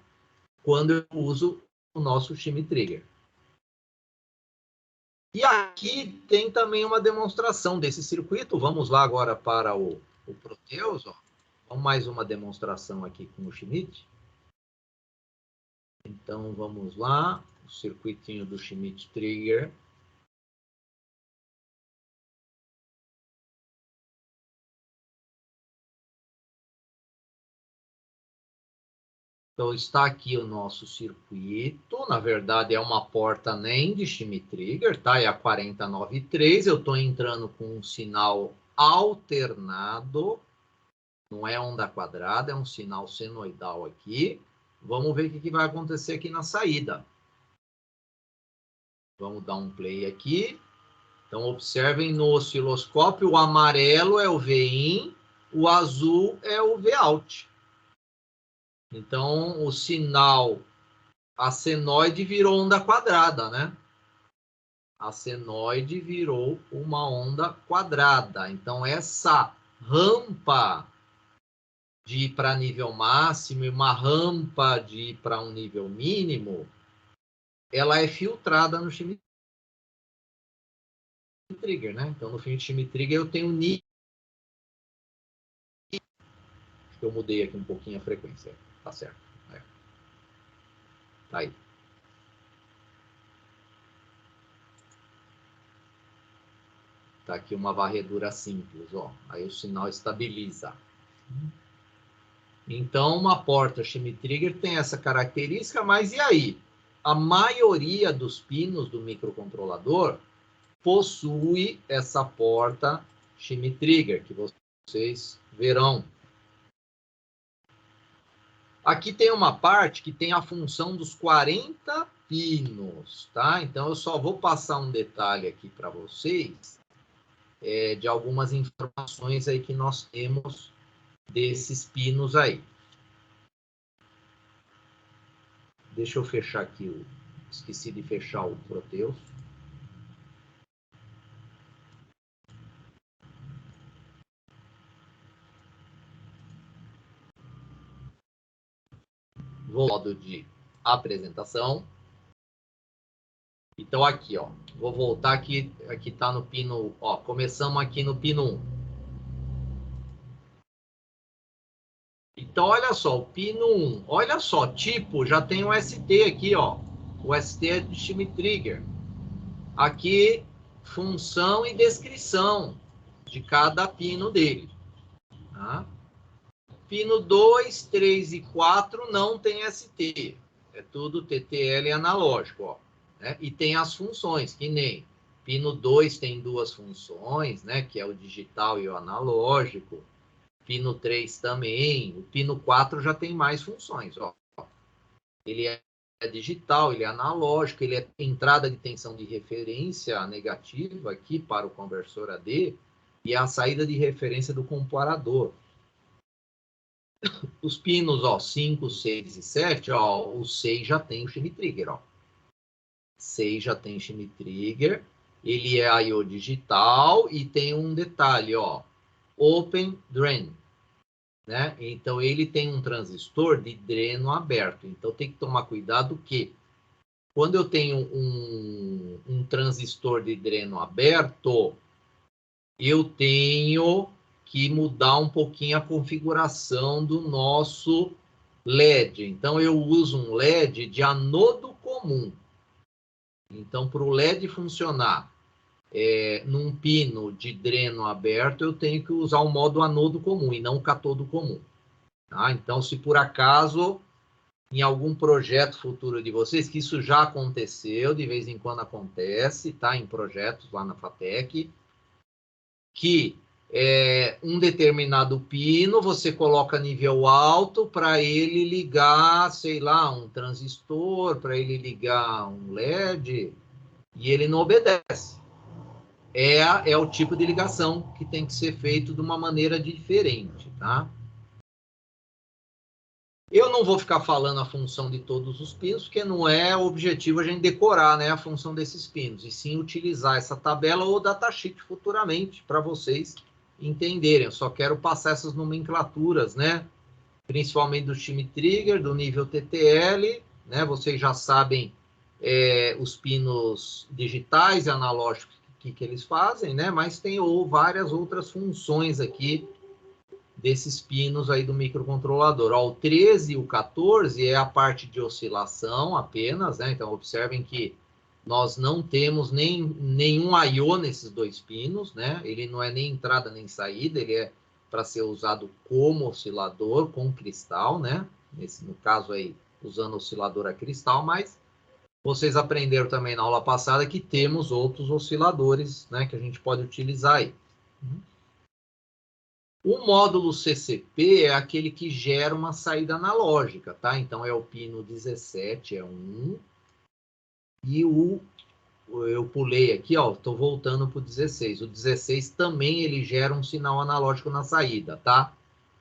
quando eu uso o nosso Schmitt-Trigger. E aqui tem também uma demonstração desse circuito. Vamos lá agora para o Proteus. Ó. Vamos mais uma demonstração aqui com o Schmitt. Então, vamos lá. O circuitinho do Schmitt-Trigger. Então, está aqui o nosso circuito. Na verdade, é uma porta NAND de Schmitt-Trigger, tá? É a 4093. Eu estou entrando com um sinal alternado. Não é onda quadrada, é um sinal senoidal aqui. Vamos ver o que vai acontecer aqui na saída. Vamos dar um play aqui. Então, observem no osciloscópio, o amarelo é o Vin, o azul é o Vout. Então, o sinal, a senoide virou onda quadrada, né? A senoide virou uma onda quadrada. Então, essa rampa de ir para nível máximo e uma rampa de ir para um nível mínimo, ela é filtrada no Schmitt-Trigger, né? Então, no Schmitt-Trigger eu tenho nível. Eu mudei aqui um pouquinho a frequência. Tá certo. É. Tá aí. Tá aqui uma varredura simples, ó. Aí o sinal estabiliza. Então, uma porta Schmitt-Trigger tem essa característica, mas e aí? A maioria dos pinos do microcontrolador possui essa porta Schmitt-Trigger, que vocês verão. Aqui tem uma parte que tem a função dos 40 pinos, tá? Então, eu só vou passar um detalhe aqui para vocês, de algumas informações aí que nós temos desses pinos aí. Deixa eu fechar aqui, esqueci de fechar o Proteus. Vou ao modo de apresentação. Então aqui, ó, vou voltar aqui, aqui tá no pino, ó, começamos aqui no pino 1. Então olha só, o pino 1, olha só, tipo, já tem um ST aqui, ó. O ST é de Schmitt Trigger. Aqui, função e descrição de cada pino dele. Tá? Pino 2, 3 e 4 não tem ST. É tudo TTL analógico, ó. Né? E tem as funções, que nem pino 2 tem duas funções, né? Que é o digital e o analógico. Pino 3 também. O pino 4 já tem mais funções, ó. Ele é digital, ele é analógico, ele é entrada de tensão de referência negativa aqui para o conversor AD e a saída de referência do comparador. Os pinos, ó, 5, 6 e 7, ó, o 6 já tem o Schmitt Trigger, ó. 6 já tem Schmitt Trigger, ele é I/O digital e tem um detalhe, ó, Open Drain, né? Então ele tem um transistor de dreno aberto. Então tem que tomar cuidado que quando eu tenho um transistor de dreno aberto, eu tenho que mudar um pouquinho a configuração do nosso LED. Então, eu uso um LED de anodo comum. Então, para o LED funcionar num pino de dreno aberto, eu tenho que usar o modo anodo comum e não o catodo comum. Tá? Então, se por acaso, em algum projeto futuro de vocês, que isso já aconteceu, de vez em quando acontece, tá? Em projetos lá na FATEC, que um determinado pino você coloca nível alto para ele ligar, sei lá, um transistor, para ele ligar um LED, e ele não obedece. É o tipo de ligação que tem que ser feito de uma maneira diferente, tá? Eu não vou ficar falando a função de todos os pinos, porque não é o objetivo a gente decorar, né, a função desses pinos, e sim utilizar essa tabela ou datasheet futuramente para vocês entenderem. Eu só quero passar essas nomenclaturas, né, principalmente do Schmitt Trigger, do nível TTL, né, vocês já sabem os pinos digitais e analógicos que eles fazem, né, mas tem várias outras funções aqui desses pinos aí do microcontrolador. Ó, o 13 e o 14 é a parte de oscilação apenas, né? Então, observem que nós não temos nenhum I/O nesses dois pinos, né? Ele não é nem entrada nem saída, ele é para ser usado como oscilador, com cristal, né? No caso aí, usando oscilador a cristal, mas vocês aprenderam também na aula passada que temos outros osciladores, né? Que a gente pode utilizar aí. O módulo CCP é aquele que gera uma saída analógica, tá? Então, é o pino 17, é um. E eu pulei aqui, ó, tô voltando pro 16. O 16 também ele gera um sinal analógico na saída, tá?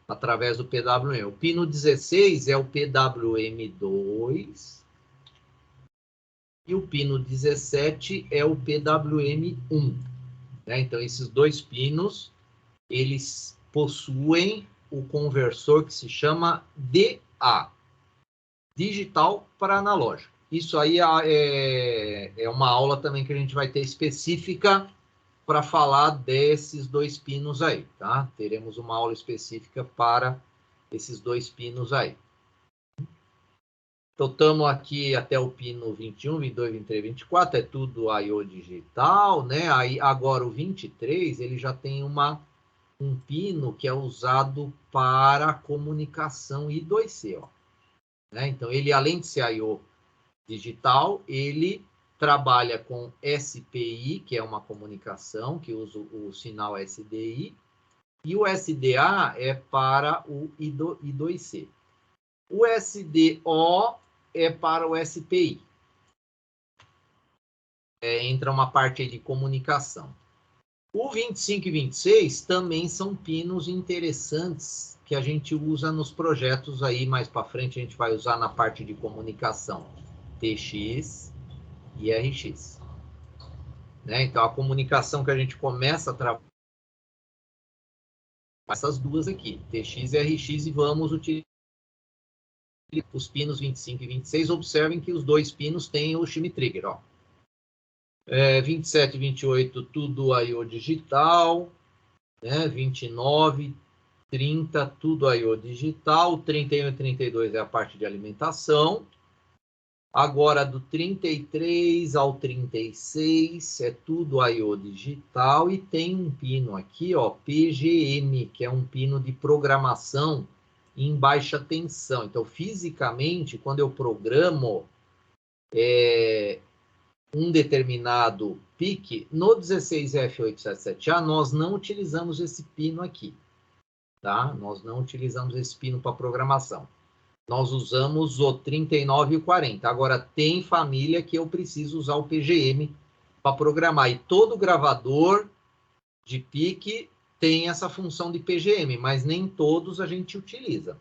Através do PWM. O pino 16 é o PWM2. E o pino 17 é o PWM1. Né? Então, esses dois pinos, eles possuem o conversor que se chama DA, digital para analógico. Isso aí é uma aula também que a gente vai ter específica para falar desses dois pinos aí, tá? Teremos uma aula específica para esses dois pinos aí. Então, estamos aqui até o pino 21, 22, 23, 24, é tudo I/O digital, né? Aí, agora o 23, ele já tem um pino que é usado para comunicação I2C, ó. Né? Então, ele, além de ser I/O digital, ele trabalha com SPI, que é uma comunicação, que usa o sinal SDI, e o SDA é para o I2C. O SDO é para o SPI. Entra uma parte aí de comunicação. O 25 e 26 também são pinos interessantes que a gente usa nos projetos aí, mais para frente a gente vai usar na parte de comunicação, TX e RX. Né? Então, a comunicação que a gente começa a trabalhar essas duas aqui, TX e RX, e vamos utilizar os pinos 25 e 26. Observem que os dois pinos têm o Schmitt Trigger, ó. 27 e 28, tudo I/O digital, né? 29, 30, tudo I/O digital. 31 e 32 é a parte de alimentação. Agora, do 33 ao 36, é tudo I/O digital. E tem um pino aqui, ó, PGM, que é um pino de programação em baixa tensão. Então, fisicamente, quando eu programo um determinado PIC, no 16F877A, nós não utilizamos esse pino aqui, tá? Nós não utilizamos esse pino para programação. Nós usamos o 39 e o 40. Agora, tem família que eu preciso usar o PGM para programar. E todo gravador de PIC tem essa função de PGM, mas nem todos a gente utiliza.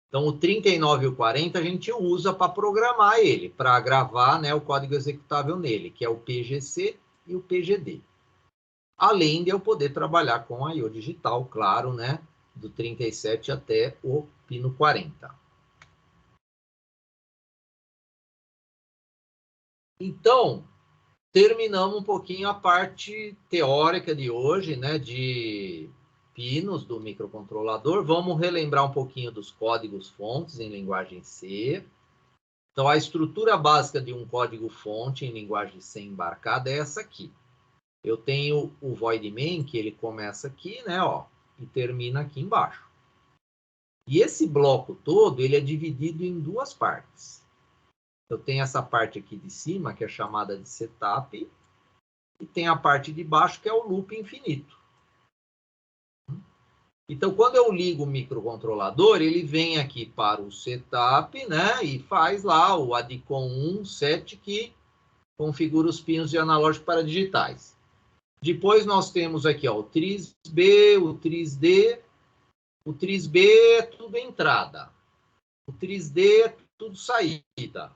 Então, o 39 e o 40 a gente usa para programar ele, para gravar, né, o código executável nele, que é o PGC e o PGD. Além de eu poder trabalhar com a I/O digital, claro, né, do 37 até o pino 40. Então, terminamos um pouquinho a parte teórica de hoje, né, de pinos do microcontrolador. Vamos relembrar um pouquinho dos códigos fontes em linguagem C. Então, a estrutura básica de um código-fonte em linguagem C embarcada é essa aqui. Eu tenho o void main, que ele começa aqui, né, ó, e termina aqui embaixo. E esse bloco todo, ele é dividido em duas partes. Eu tenho essa parte aqui de cima, que é chamada de setup, e tem a parte de baixo, que é o loop infinito. Então, quando eu ligo o microcontrolador, ele vem aqui para o setup, né, e faz lá o ADCOM 1 set, que configura os pinos de analógico para digitais. Depois nós temos aqui, ó, o TRIS-B, o TRIS-D. O TRIS-B é tudo entrada. O TRIS-D é tudo saída.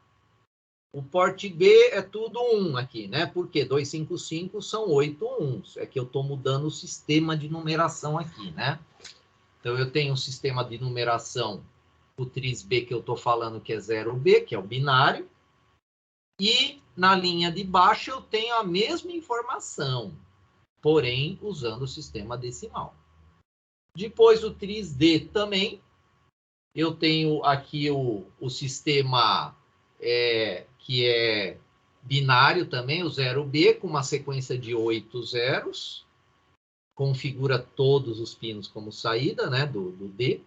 O port B é tudo 1 aqui, né? Porque 255 são 8 1s. É que eu estou mudando o sistema de numeração aqui, né? Então, eu tenho um sistema de numeração, o TRIS-B que eu estou falando, que é 0B, que é o binário. E na linha de baixo eu tenho a mesma informação, porém usando o sistema decimal. Depois o TRIS-D também. Eu tenho aqui o sistema que é binário também, o 0B, com uma sequência de 8 zeros. Configura todos os pinos como saída, né, do D.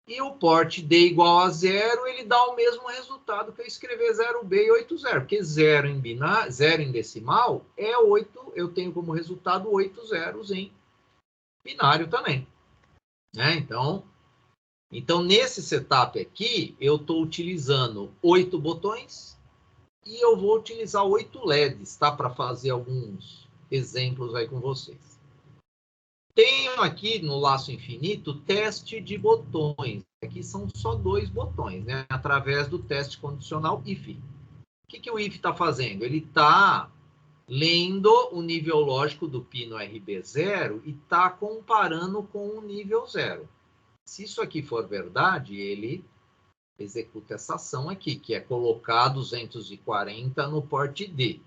E o port D igual a 0, ele dá o mesmo resultado que eu escrever 0B e 8 0, porque 0 em binário, 0 em decimal é 8, eu tenho como resultado 8 zeros em binário também. Né? Então, nesse setup aqui, eu estou utilizando 8 botões e eu vou utilizar 8 LEDs, tá? Para fazer alguns exemplos aí com vocês. Tenho aqui no laço infinito teste de botões. Aqui são só 2 botões, né? Através do teste condicional if. O que o if está fazendo? Ele está lendo o nível lógico do pino RB0 e está comparando com o nível 0. Se isso aqui for verdade, ele executa essa ação aqui, que é colocar 240 no port D.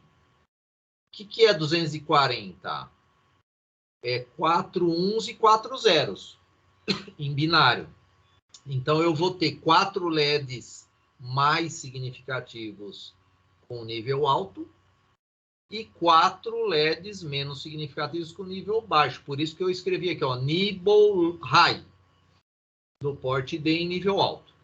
O que é 240? É 4 uns e 4 zeros em binário. Então, eu vou ter 4 LEDs mais significativos com nível alto e 4 LEDs menos significativos com nível baixo. Por isso que eu escrevi aqui, ó, Nibble High, do port D em nível alto.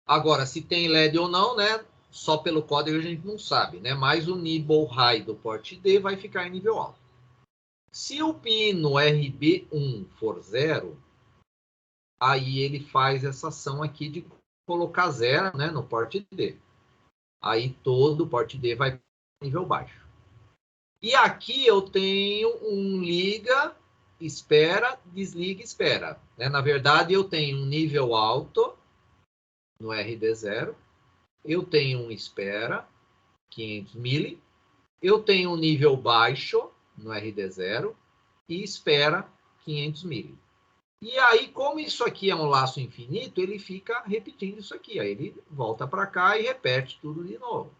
Agora, se tem LED ou não, né? Só pelo código a gente não sabe, né? Mas o Nibble High do port D vai ficar em nível alto. Se o pino RB1 for 0, aí ele faz essa ação aqui de colocar 0, né, no port D. Aí todo o port D vai para nível baixo. E aqui eu tenho um liga, espera, desliga, espera. Né? Na verdade, eu tenho um nível alto no RD0. Eu tenho um espera, 500 mili. Eu tenho um nível baixo no RD0 e espera 500 mili. E aí, como isso aqui é um laço infinito, ele fica repetindo isso aqui. Aí ele volta para cá e repete tudo de novo.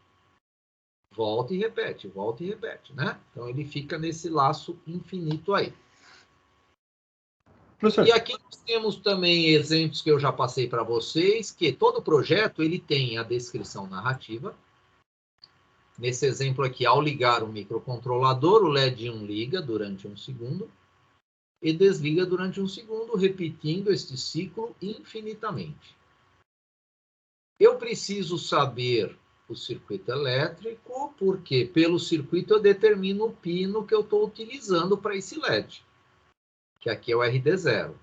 Volta e repete, né? Então ele fica nesse laço infinito aí. Professor. E aqui nós temos também exemplos que eu já passei para vocês, que todo projeto ele tem a descrição narrativa. Nesse exemplo aqui, ao ligar o microcontrolador, o LED 1 liga durante 1 segundo e desliga durante 1 segundo, repetindo este ciclo infinitamente. Eu preciso saber o circuito elétrico, porque pelo circuito eu determino o pino que eu estou utilizando para esse LED, que aqui é o RD0.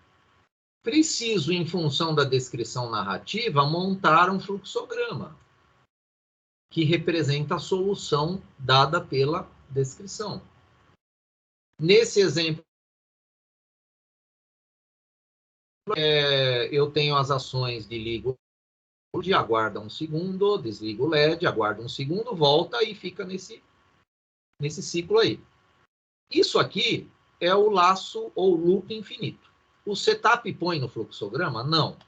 Preciso, em função da descrição narrativa, montar um fluxograma, que representa a solução dada pela descrição. Nesse exemplo, eu tenho as ações de ligo, aguarda 1 segundo, desliga o LED, aguarda 1 segundo, volta e fica nesse ciclo aí. Isso aqui é o laço ou loop infinito. O setup põe no fluxograma? Não.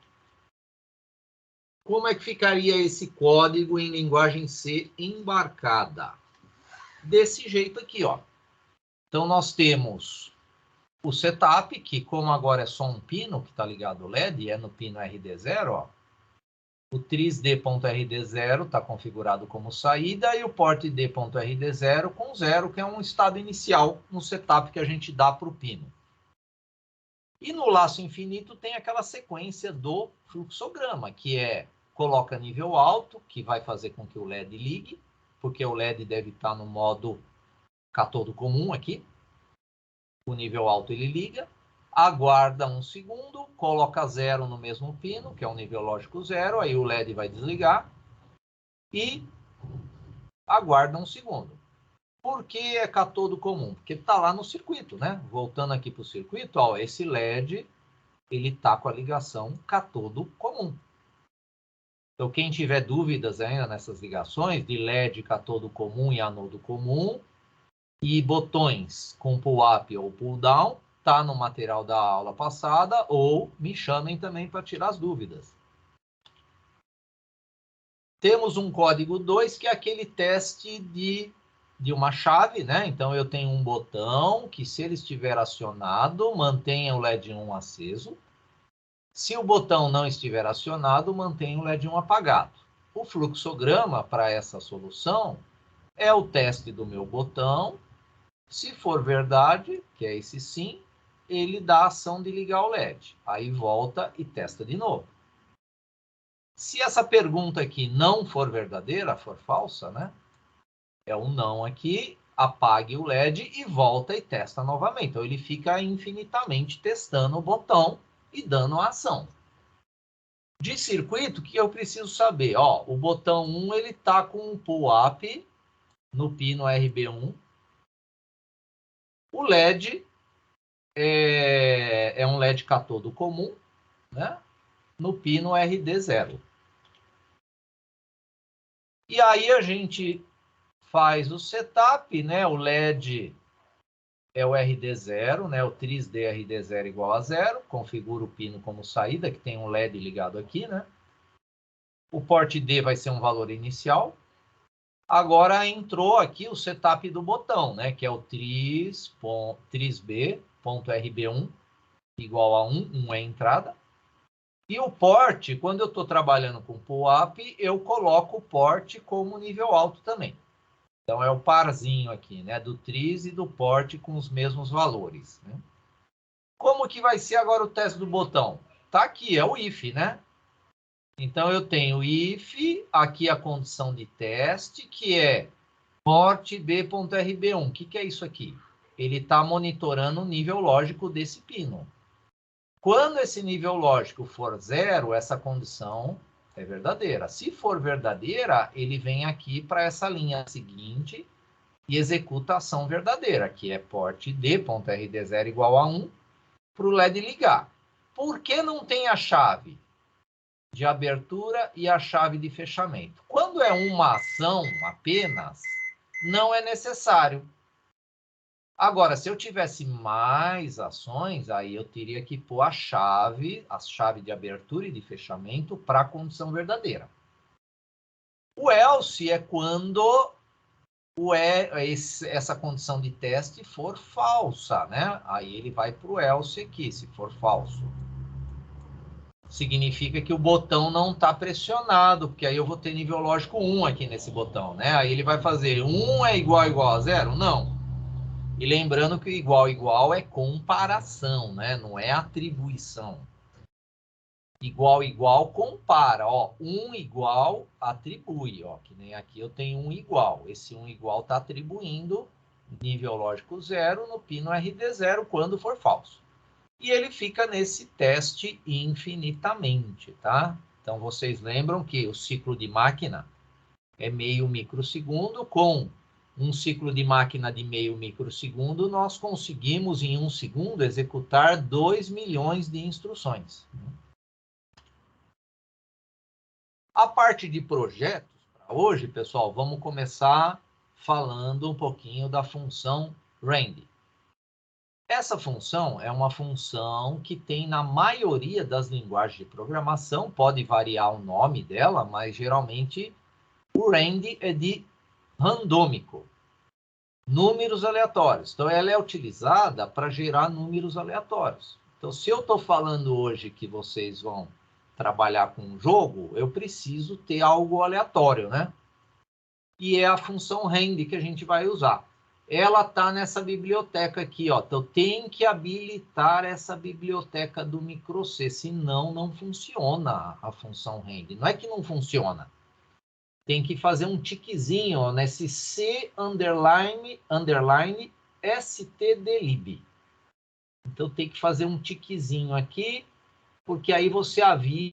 Como é que ficaria esse código em linguagem C embarcada? Desse jeito aqui, ó. Então, nós temos o setup, que como agora é só um pino que está ligado ao LED, é no pino RD0, ó. O trisd.rd0 está configurado como saída e o port d.rd0 com 0, que é um estado inicial no setup que a gente dá para o pino. E no laço infinito tem aquela sequência do fluxograma, que é coloca nível alto, que vai fazer com que o LED ligue, porque o LED deve estar no modo catodo comum aqui. O nível alto ele liga, aguarda 1 segundo, coloca 0 no mesmo pino, que é o nível lógico 0, aí o LED vai desligar e aguarda 1 segundo. Por que é catodo comum? Porque está lá no circuito, né? Voltando aqui para o circuito, ó, esse LED ele está com a ligação catodo comum. Então, quem tiver dúvidas ainda nessas ligações de LED, catodo comum e anodo comum, e botões com pull-up ou pull-down, está no material da aula passada, ou me chamem também para tirar as dúvidas. Temos um código 2, que é aquele teste de uma chave, né? Então, eu tenho um botão que, se ele estiver acionado, mantenha o LED 1 aceso. Se o botão não estiver acionado, mantenha o LED 1 apagado. O fluxograma para essa solução é o teste do meu botão. Se for verdade, que é esse sim, ele dá a ação de ligar o LED. Aí volta e testa de novo. Se essa pergunta aqui não for verdadeira, for falsa, né? É um não aqui, apague o LED e volta e testa novamente. Então ele fica infinitamente testando o botão e dando a ação. De circuito, o que eu preciso saber? Ó, o botão 1 ele está com um pull-up no pino RB1. O LED é um LED catodo comum, né? No pino RD0. E aí a gente faz o setup, né? O LED é o RD0, né? O trisd RD0 igual a 0. Configura o pino como saída, que tem um LED ligado aqui, né? O port D vai ser um valor inicial. Agora entrou aqui o setup do botão, né? Que é o trisb.rb1 igual a 1. 1 é a entrada. E o port, quando eu estou trabalhando com pull-up, eu coloco o port como nível alto também. Então, é o parzinho aqui, né? Do tris e do port com os mesmos valores, né? Como que vai ser agora o teste do botão? Tá aqui, é o if, né? Então, eu tenho if, aqui a condição de teste, que é port b.rb1. O que é isso aqui? Ele está monitorando o nível lógico desse pino. Quando esse nível lógico for 0, essa condição é verdadeira. Se for verdadeira, ele vem aqui para essa linha seguinte e executa a ação verdadeira, que é port d.rd0 igual a 1, para o LED ligar. Por que não tem a chave de abertura e a chave de fechamento? Quando é uma ação apenas, não é necessário. Agora, se eu tivesse mais ações, aí eu teria que pôr a chave de abertura e de fechamento para a condição verdadeira. O else é quando essa condição de teste for falsa, né? Aí ele vai para o else aqui, se for falso. Significa que o botão não está pressionado, porque aí eu vou ter nível lógico 1 aqui nesse botão, né? Aí ele vai fazer 1 é igual a 0? Não. E lembrando que o igual é comparação, né? Não é atribuição. Igual compara, ó. 1 igual atribui, ó. Que nem aqui eu tenho 1 igual. Esse 1 igual está atribuindo nível lógico 0 no pino RD0 quando for falso. E ele fica nesse teste infinitamente, tá? Então, vocês lembram que o ciclo de máquina é meio microsegundo. Com um ciclo de máquina de meio microsegundo, nós conseguimos, em 1 segundo, executar 2 milhões de instruções. A parte de projetos, para hoje, pessoal, vamos começar falando um pouquinho da função rand. Essa função é uma função que tem na maioria das linguagens de programação, pode variar o nome dela, mas geralmente o rand é de randômico, números aleatórios. Então ela é utilizada para gerar números aleatórios. Então se eu estou falando hoje que vocês vão trabalhar com um jogo, eu preciso ter algo aleatório, né? E é a função rand que a gente vai usar. Ela está nessa biblioteca aqui, ó. Então tem que habilitar essa biblioteca do microC, senão não funciona a função rand. Não é que não funciona. Tem que fazer um tiquezinho, ó, nesse C underline stdlib. Então tem que fazer um tiquezinho aqui, porque aí você avisa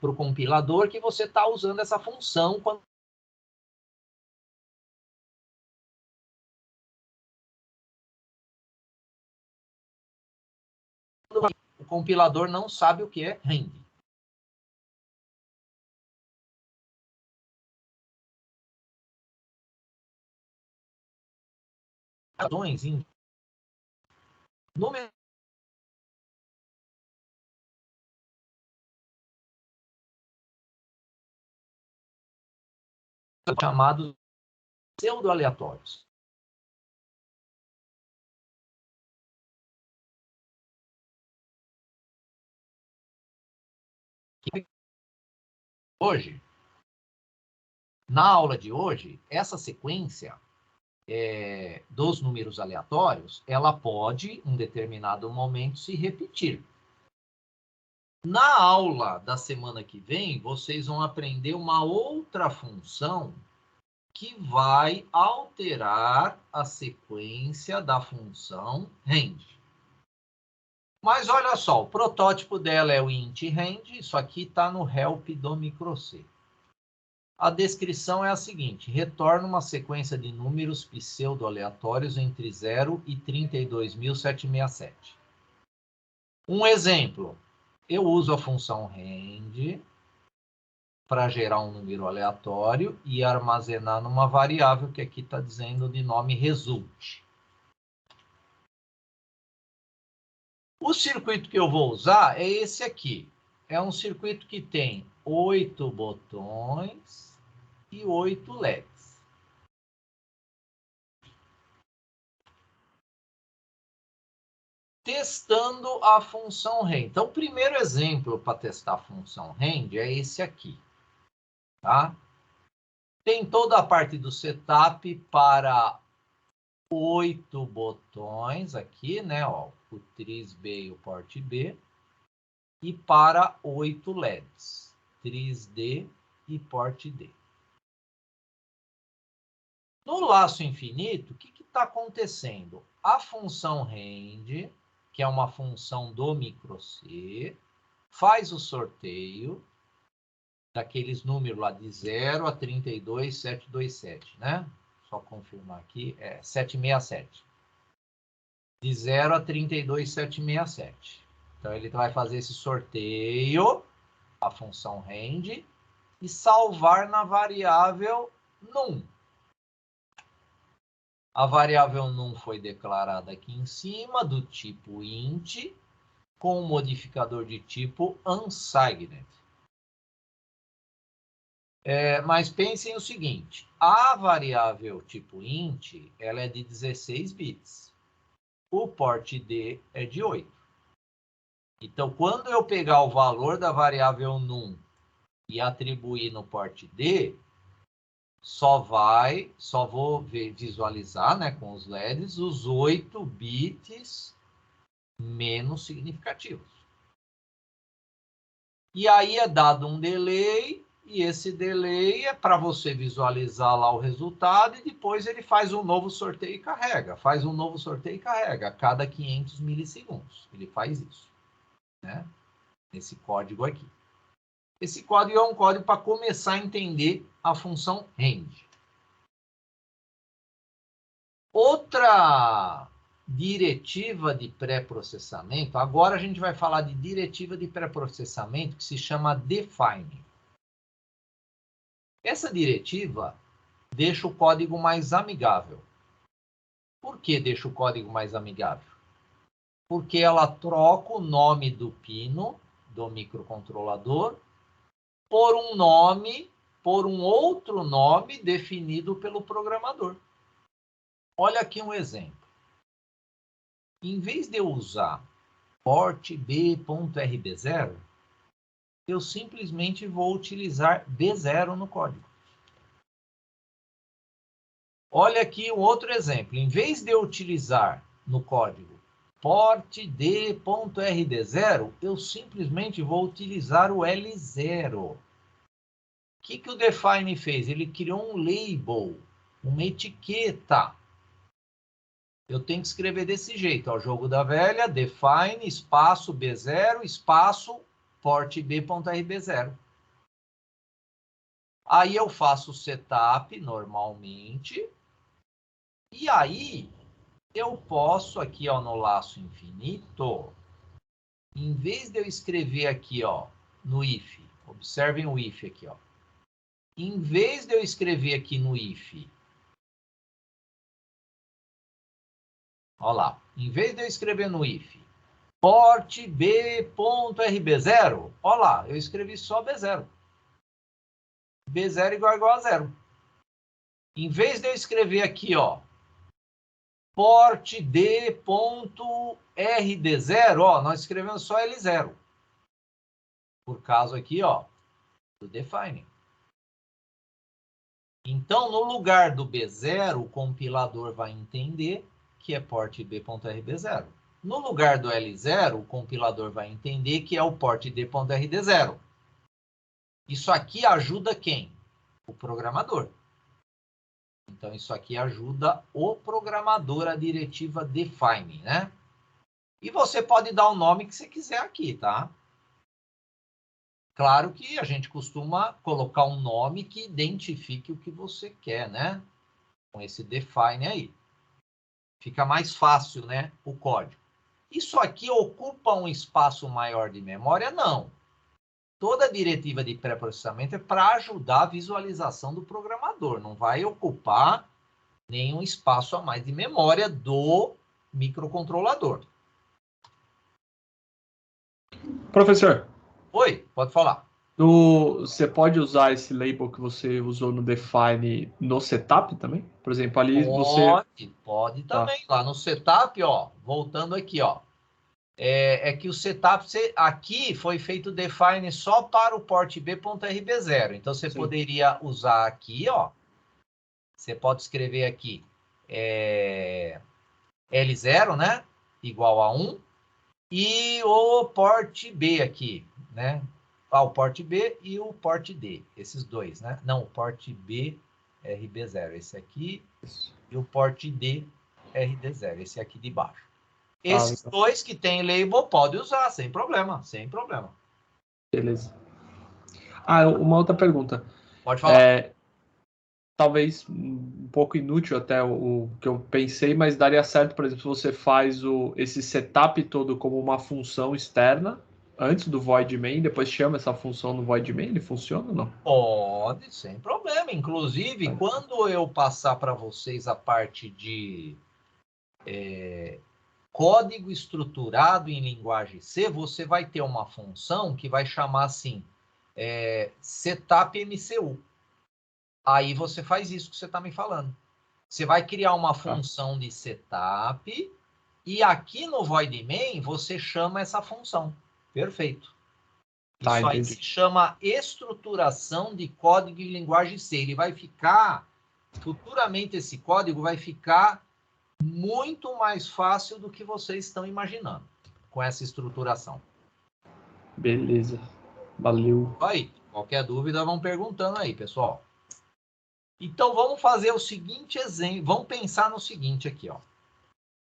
para o compilador que você está usando essa função quando o compilador não sabe o que é rand. Em números chamados pseudo-aleatórios. Hoje, na aula de hoje, essa sequência dos números aleatórios, ela pode, em determinado momento, se repetir. Na aula da semana que vem, vocês vão aprender uma outra função que vai alterar a sequência da função rand. Mas olha só, o protótipo dela é o int rand, isso aqui está no help do microC. A descrição é a seguinte: retorna uma sequência de números pseudo-aleatórios entre 0 e 32.767. Um exemplo, eu uso a função rand para gerar um número aleatório e armazenar numa variável que aqui está dizendo de nome result. O circuito que eu vou usar é esse aqui. É um circuito que tem 8 botões e 8 LEDs. Testando a função rand. Então, o primeiro exemplo para testar a função rand é esse aqui. Tá? Tem toda a parte do setup para 8 botões aqui, né? Ó, o tris B e o port B. E para 8 LEDs, tris D e port D. No laço infinito, o que está acontecendo? A função rand, que é uma função do microC, faz o sorteio daqueles números lá de 0 a 32.727, né? Só confirmar aqui, 767. De 0 a 32.767. Então, ele vai fazer esse sorteio, a função rand, e salvar na variável num. A variável num foi declarada aqui em cima, do tipo int, com o modificador de tipo unsigned. Mas pensem o seguinte, a variável tipo int, ela é de 16 bits. O port D é de 8. Então, quando eu pegar o valor da variável num e atribuir no port D, só vou visualizar, né, com os LEDs os 8 bits menos significativos. E aí é dado um delay, e esse delay é para você visualizar lá o resultado, e depois ele faz um novo sorteio e carrega. Faz um novo sorteio e carrega a cada 500 milissegundos. Ele faz isso, né? Esse código aqui. Esse código é um código para começar a entender a função range. Outra diretiva de pré-processamento, agora a gente vai falar de diretiva de pré-processamento que se chama define. Essa diretiva deixa o código mais amigável. Por que deixa o código mais amigável? Porque ela troca o nome do pino, do microcontrolador, por um outro nome definido pelo programador. Olha aqui um exemplo. Em vez de eu usar port B.RB0, eu simplesmente vou utilizar B0 no código. Olha aqui um outro exemplo. Em vez de eu utilizar no código port D.RD0, eu simplesmente vou utilizar o L0. O que o define fez? Ele criou um label, uma etiqueta. Eu tenho que escrever desse jeito, ó, jogo da velha, define, espaço B0, espaço port B.RB0. Aí eu faço o setup normalmente, e aí eu posso aqui, ó, no laço infinito, em vez de eu escrever aqui, ó, no if, observem o if aqui, ó. Em vez de eu escrever aqui no if, ó lá, em vez de eu escrever no if, port B.RB0, ó lá, eu escrevi só B0. B0 igual a 0. Em vez de eu escrever aqui, ó, port D.RD0, ó, nós escrevemos só L0. Por causa aqui, ó, do define. Então, no lugar do B0, o compilador vai entender que é port B.RB0. No lugar do L0, o compilador vai entender que é o port D.RD0. Isso aqui ajuda quem? O programador. Então, isso aqui ajuda o programador, a diretiva define, né? E você pode dar o nome que você quiser aqui, tá? Claro que a gente costuma colocar um nome que identifique o que você quer, né? Com esse define aí. Fica mais fácil, né? O código. Isso aqui ocupa um espaço maior de memória? Não. Toda diretiva de pré-processamento é para ajudar a visualização do programador. Não vai ocupar nenhum espaço a mais de memória do microcontrolador. Professor. Oi, pode falar. Você pode usar esse label que você usou no define no setup também? Por exemplo, ali Pode também. Tá. Lá no setup, ó, voltando aqui, ó. É que o setup aqui foi feito define só para o port B.RB0. Então, você poderia usar aqui, ó. Você pode escrever aqui L0, né? Igual a 1. E o port B aqui, né? O port B e o port D. Esses dois, né? Não, o port B RB0. Esse aqui. E o port D RD0. Esse aqui de baixo. Esses dois que tem label pode usar, sem problema, sem problema. Beleza. Uma outra pergunta. Pode falar. Talvez um pouco inútil até o que eu pensei, mas daria certo, por exemplo, se você faz esse setup todo como uma função externa, antes do void main, depois chama essa função no void main, ele funciona ou não? Pode, sem problema. Inclusive, quando eu passar para vocês a parte de código estruturado em linguagem C, você vai ter uma função que vai chamar assim, setup MCU. Aí você faz isso que você está me falando. Você vai criar uma função de setup e aqui no void main você chama essa função. Perfeito. Isso aí se chama estruturação de código em linguagem C. Ele vai ficar, futuramente esse código vai ficar muito mais fácil do que vocês estão imaginando com essa estruturação. Beleza. Valeu. Aí, qualquer dúvida vão perguntando aí, pessoal. Então, vamos fazer o seguinte exemplo. Vamos pensar no seguinte aqui, ó.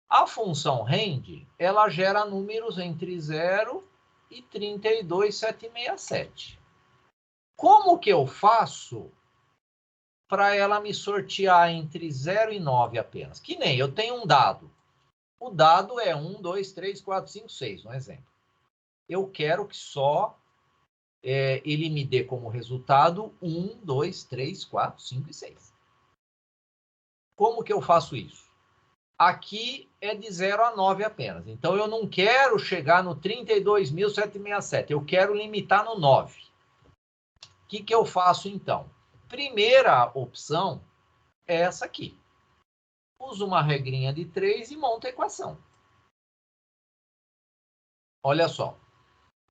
A função rend, ela gera números entre 0 e 32.767. Como que eu faço para ela me sortear entre 0 e 9 apenas? Que nem eu tenho um dado. O dado é 1, 2, 3, 4, 5, 6, um exemplo. Eu quero que só ele me dê como resultado 1, 2, 3, 4, 5 e 6. Como que eu faço isso? Aqui é de 0 a 9 apenas. Então, eu não quero chegar no 32.767. Eu quero limitar no 9. O que eu faço, então? Primeira opção é essa aqui. Uso uma regrinha de 3 e monto a equação. Olha só.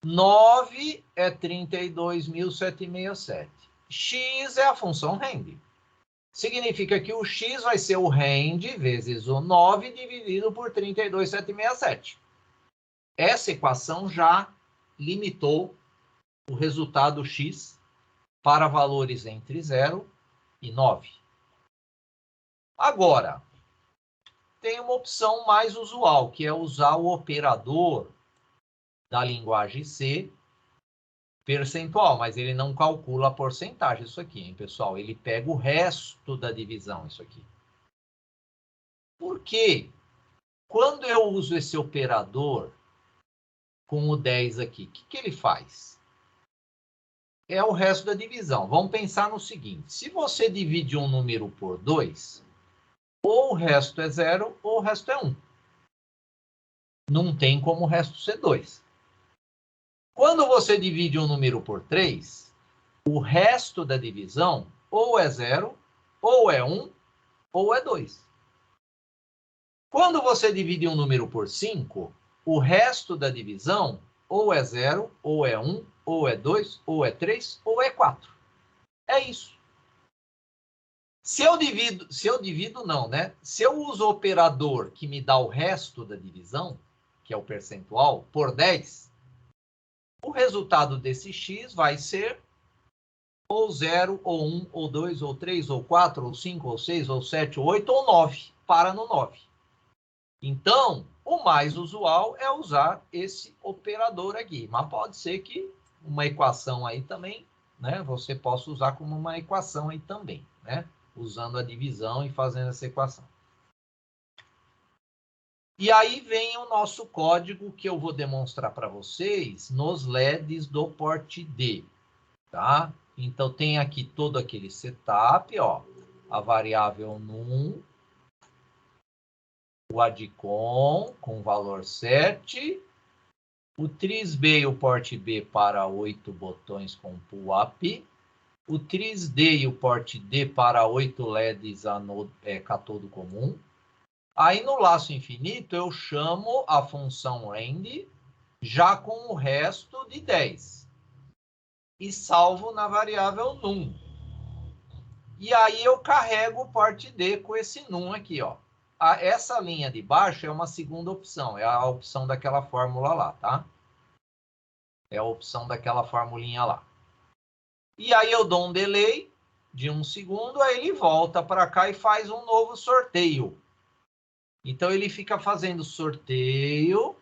9 é 32.767. X é a função rend. Significa que o x vai ser o rend vezes o 9 dividido por 32.767. Essa equação já limitou o resultado x para valores entre 0 e 9. Agora, tem uma opção mais usual, que é usar o operador da linguagem C, percentual, mas ele não calcula a porcentagem, isso aqui, hein, pessoal? Ele pega o resto da divisão, isso aqui. Por quê? Quando eu uso esse operador com o 10 aqui, o que ele faz? É o resto da divisão. Vamos pensar no seguinte, se você divide um número por 2, ou o resto é 0, ou o resto é 1. Não tem como o resto ser 2. Quando você divide um número por 3, o resto da divisão ou é 0, ou é 1, ou é 2. Quando você divide um número por 5, o resto da divisão ou é 0, ou é 1, ou é 2, ou é 3, ou é 4. É isso. Se eu divido não, né? Se eu uso o operador que me dá o resto da divisão, que é o percentual, por 10, o resultado desse x vai ser ou 0, ou 1, ou 2, ou 3, ou 4, ou 5, ou 6, ou 7, ou 8, ou 9. Para no 9. Então, o mais usual é usar esse operador aqui. Mas pode ser que uma equação aí também, né? Você possa usar como uma equação aí também, né? Usando a divisão e fazendo essa equação. E aí vem o nosso código que eu vou demonstrar para vocês nos LEDs do porte D, tá? Então, tem aqui todo aquele setup, ó, a variável num, o adcom com valor 7, o tris-B e o porte B para 8 botões com pull-up, o tris-D e o porte D para 8 LEDs catodo comum. Aí no laço infinito eu chamo a função rend já com o resto de 10 e salvo na variável num. E aí eu carrego o porte D com esse num aqui, ó. Essa linha de baixo é uma segunda opção, é a opção daquela fórmula lá, tá? É a opção daquela formulinha lá. E aí eu dou um delay de 1 segundo, aí ele volta para cá e faz um novo sorteio. Então, ele fica fazendo sorteio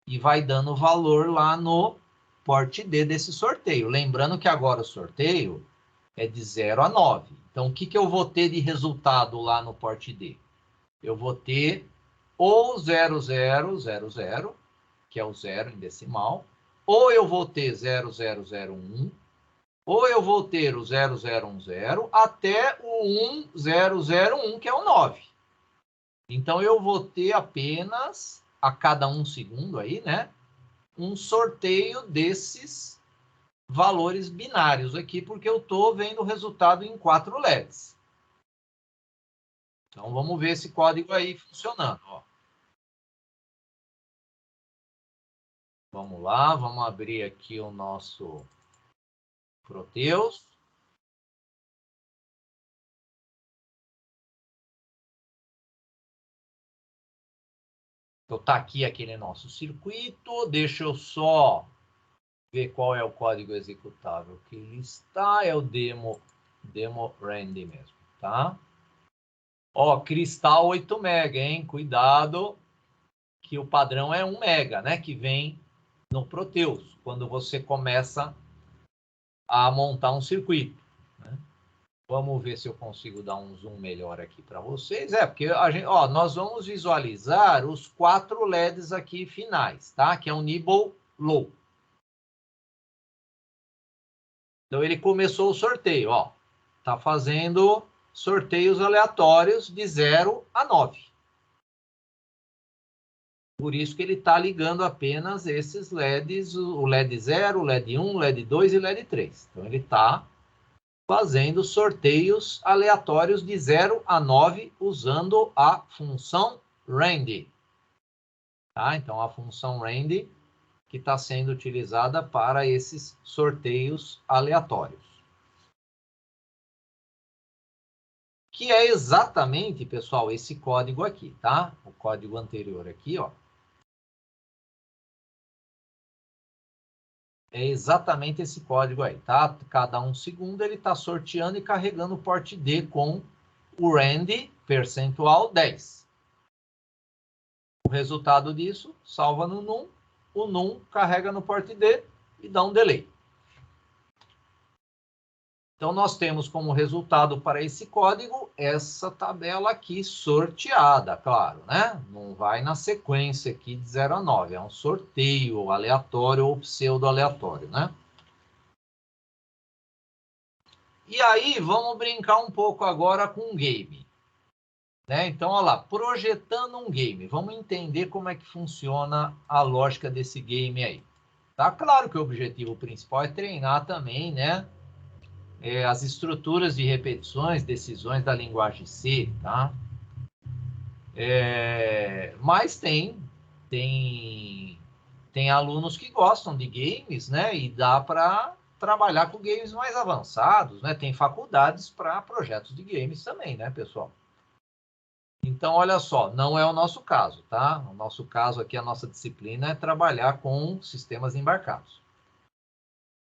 e vai dando valor lá no porte D desse sorteio. Lembrando que agora o sorteio é de 0 a 9. Então, o que eu vou ter de resultado lá no porte D? Eu vou ter ou 0000, que é o 0 em decimal, ou eu vou ter 0001, ou eu vou ter o 0010 até o 1001, que é o 9. Então, eu vou ter apenas, a cada 1 segundo aí, né, um sorteio desses valores binários aqui, porque eu estou vendo o resultado em 4 LEDs. Então, vamos ver esse código aí funcionando. Ó. Vamos lá, vamos abrir aqui o nosso Proteus. Então, tá aqui aquele nosso circuito. Deixa eu só ver qual é o código executável que ele está. É o demo rand mesmo, tá? Ó, cristal 8 mega, hein? Cuidado, que o padrão é 1 mega, né? Que vem no Proteus, quando você começa a montar um circuito. Né? Vamos ver se eu consigo dar um zoom melhor aqui para vocês. Porque a gente, ó, nós vamos visualizar os 4 LEDs aqui finais, tá? Que é o Nibble Low. Então, ele começou o sorteio, ó. Tá fazendo sorteios aleatórios de 0 a 9. Por isso que ele está ligando apenas esses LEDs, o LED 0, o LED 1, o LED 2 e o LED 3. Então, ele está fazendo sorteios aleatórios de 0 a 9 usando a função rand. Tá? Então, a função rand que está sendo utilizada para esses sorteios aleatórios. Que é exatamente, pessoal, esse código aqui, tá? O código anterior aqui, ó. É exatamente esse código aí, tá? Cada 1 segundo ele está sorteando e carregando o porte D com o rand percentual 10. O resultado disso salva no num, o num carrega no porte D e dá um delay. Então, nós temos como resultado para esse código essa tabela aqui sorteada, claro, né? Não vai na sequência aqui de 0 a 9, é um sorteio aleatório ou pseudo-aleatório, né? E aí, vamos brincar um pouco agora com um game. Né? Então, olha lá, projetando um game. Vamos entender como é que funciona a lógica desse game aí. Tá claro que o objetivo principal é treinar também, né? As estruturas de repetições, decisões da linguagem C, tá? Mas tem alunos que gostam de games, né? E dá para trabalhar com games mais avançados, né? Tem faculdades para projetos de games também, né, pessoal? Então, olha só, não é o nosso caso, tá? O nosso caso aqui, a nossa disciplina é trabalhar com sistemas embarcados.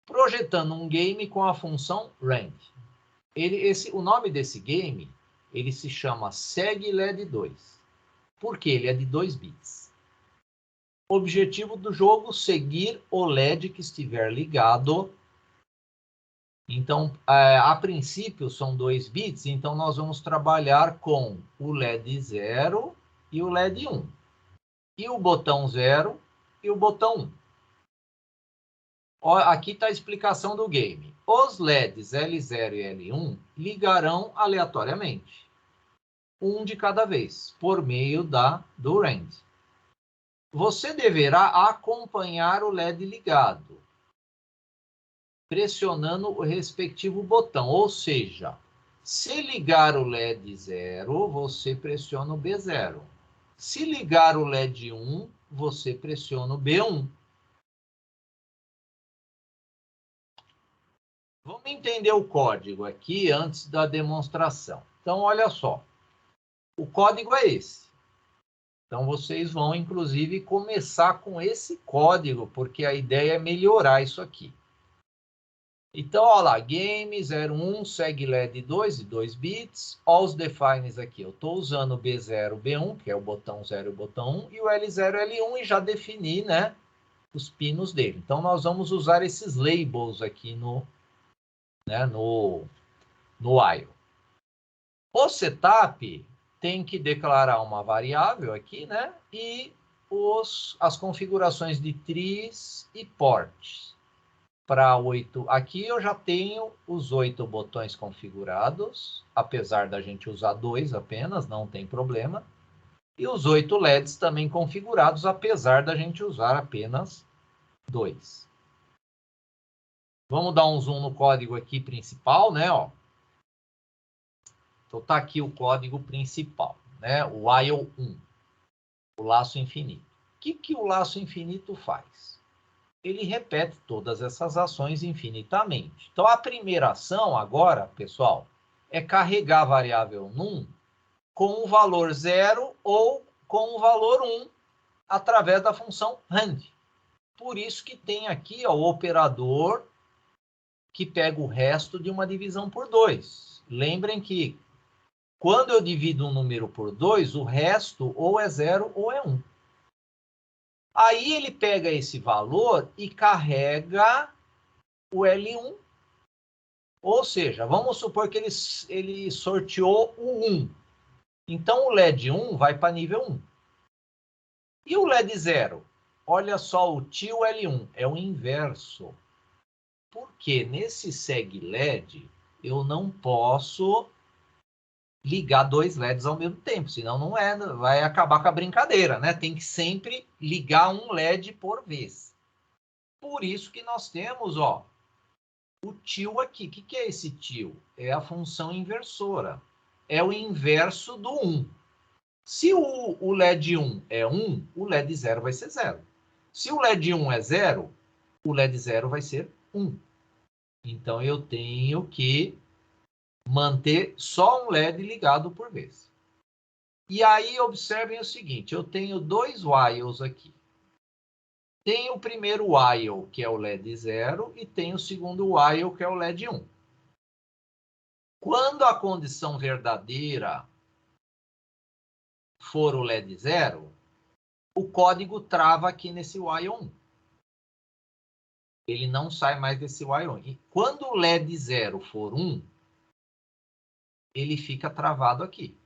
Projetando um game com a função rand. O nome desse game, ele se chama SegLED2. Por quê? Ele é de 2 bits. O objetivo do jogo, seguir o LED que estiver ligado. Então, a princípio, são 2 bits, então nós vamos trabalhar com o LED 0 e o LED 1. E o botão 0 e o botão 1. Aqui está a explicação do game. Os LEDs L0 e L1 ligarão aleatoriamente, um de cada vez, por meio do rand. Você deverá acompanhar o LED ligado, pressionando o respectivo botão. Ou seja, se ligar o LED 0, você pressiona o B0. Se ligar o LED 1, você pressiona o B1. Vamos entender o código aqui antes da demonstração. Então, olha só. O código é esse. Então, vocês vão, inclusive, começar com esse código, porque a ideia é melhorar isso aqui. Então, olha lá, game 01, SegLED 2 de 2 bits. Olha os defines aqui. Eu estou usando o B0, B1, que é o botão 0 e o botão 1, e o L0, L1, e já defini, né, os pinos dele. Então, nós vamos usar esses labels aqui no while. O setup tem que declarar uma variável aqui, né, e as configurações de tris e ports. Para 8, aqui eu já tenho os 8 botões configurados, apesar da gente usar 2 apenas, não tem problema. E os 8 LEDs também configurados, apesar da gente usar apenas 2. Vamos dar um zoom no código aqui principal, né? Ó. Então, tá aqui o código principal, né? O while 1, o laço infinito. O que o laço infinito faz? Ele repete todas essas ações infinitamente. Então, a primeira ação agora, pessoal, é carregar a variável num com o valor 0 ou com o valor 1 através da função rand. Por isso que tem aqui ó, o operador que pega o resto de uma divisão por 2. Lembrem que quando eu divido um número por 2, o resto ou é 0 ou é 1. Aí ele pega esse valor e carrega o L1. Ou seja, vamos supor que ele sorteou o 1. Então, o LED 1 vai para nível 1. E o LED 0? Olha só, o tio L1 é o inverso. Porque nesse seg LED, eu não posso ligar 2 LEDs ao mesmo tempo, senão não vai acabar com a brincadeira, né? Tem que sempre ligar um LED por vez. Por isso que nós temos, ó, o tio aqui. O que é esse tio? É a função inversora. É o inverso do 1. Se o LED 1 é 1, o LED 0 vai ser 0. Se o LED 1 é 0, o LED 0 vai ser 1. Então, eu tenho que manter só um LED ligado por vez. E aí, observem o seguinte, eu tenho 2 whiles aqui. Tem o primeiro while, que é o LED 0, e tem o segundo while, que é o LED 1. Quando a condição verdadeira for o LED 0, o código trava aqui nesse while 1. Ele não sai mais desse while 1. E quando o LED 0 for 1, ele fica travado aqui.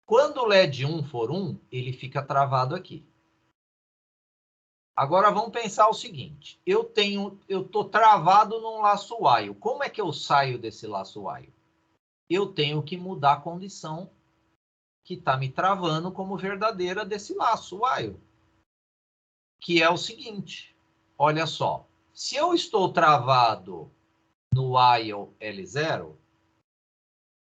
Quando o LED 1 for 1, ele fica travado aqui. Agora vamos pensar o seguinte. Eu estou travado num laço while. Como é que eu saio desse laço while? Eu tenho que mudar a condição que está me travando como verdadeira desse laço while. Que é o seguinte. Olha só. Se eu estou travado no while L0,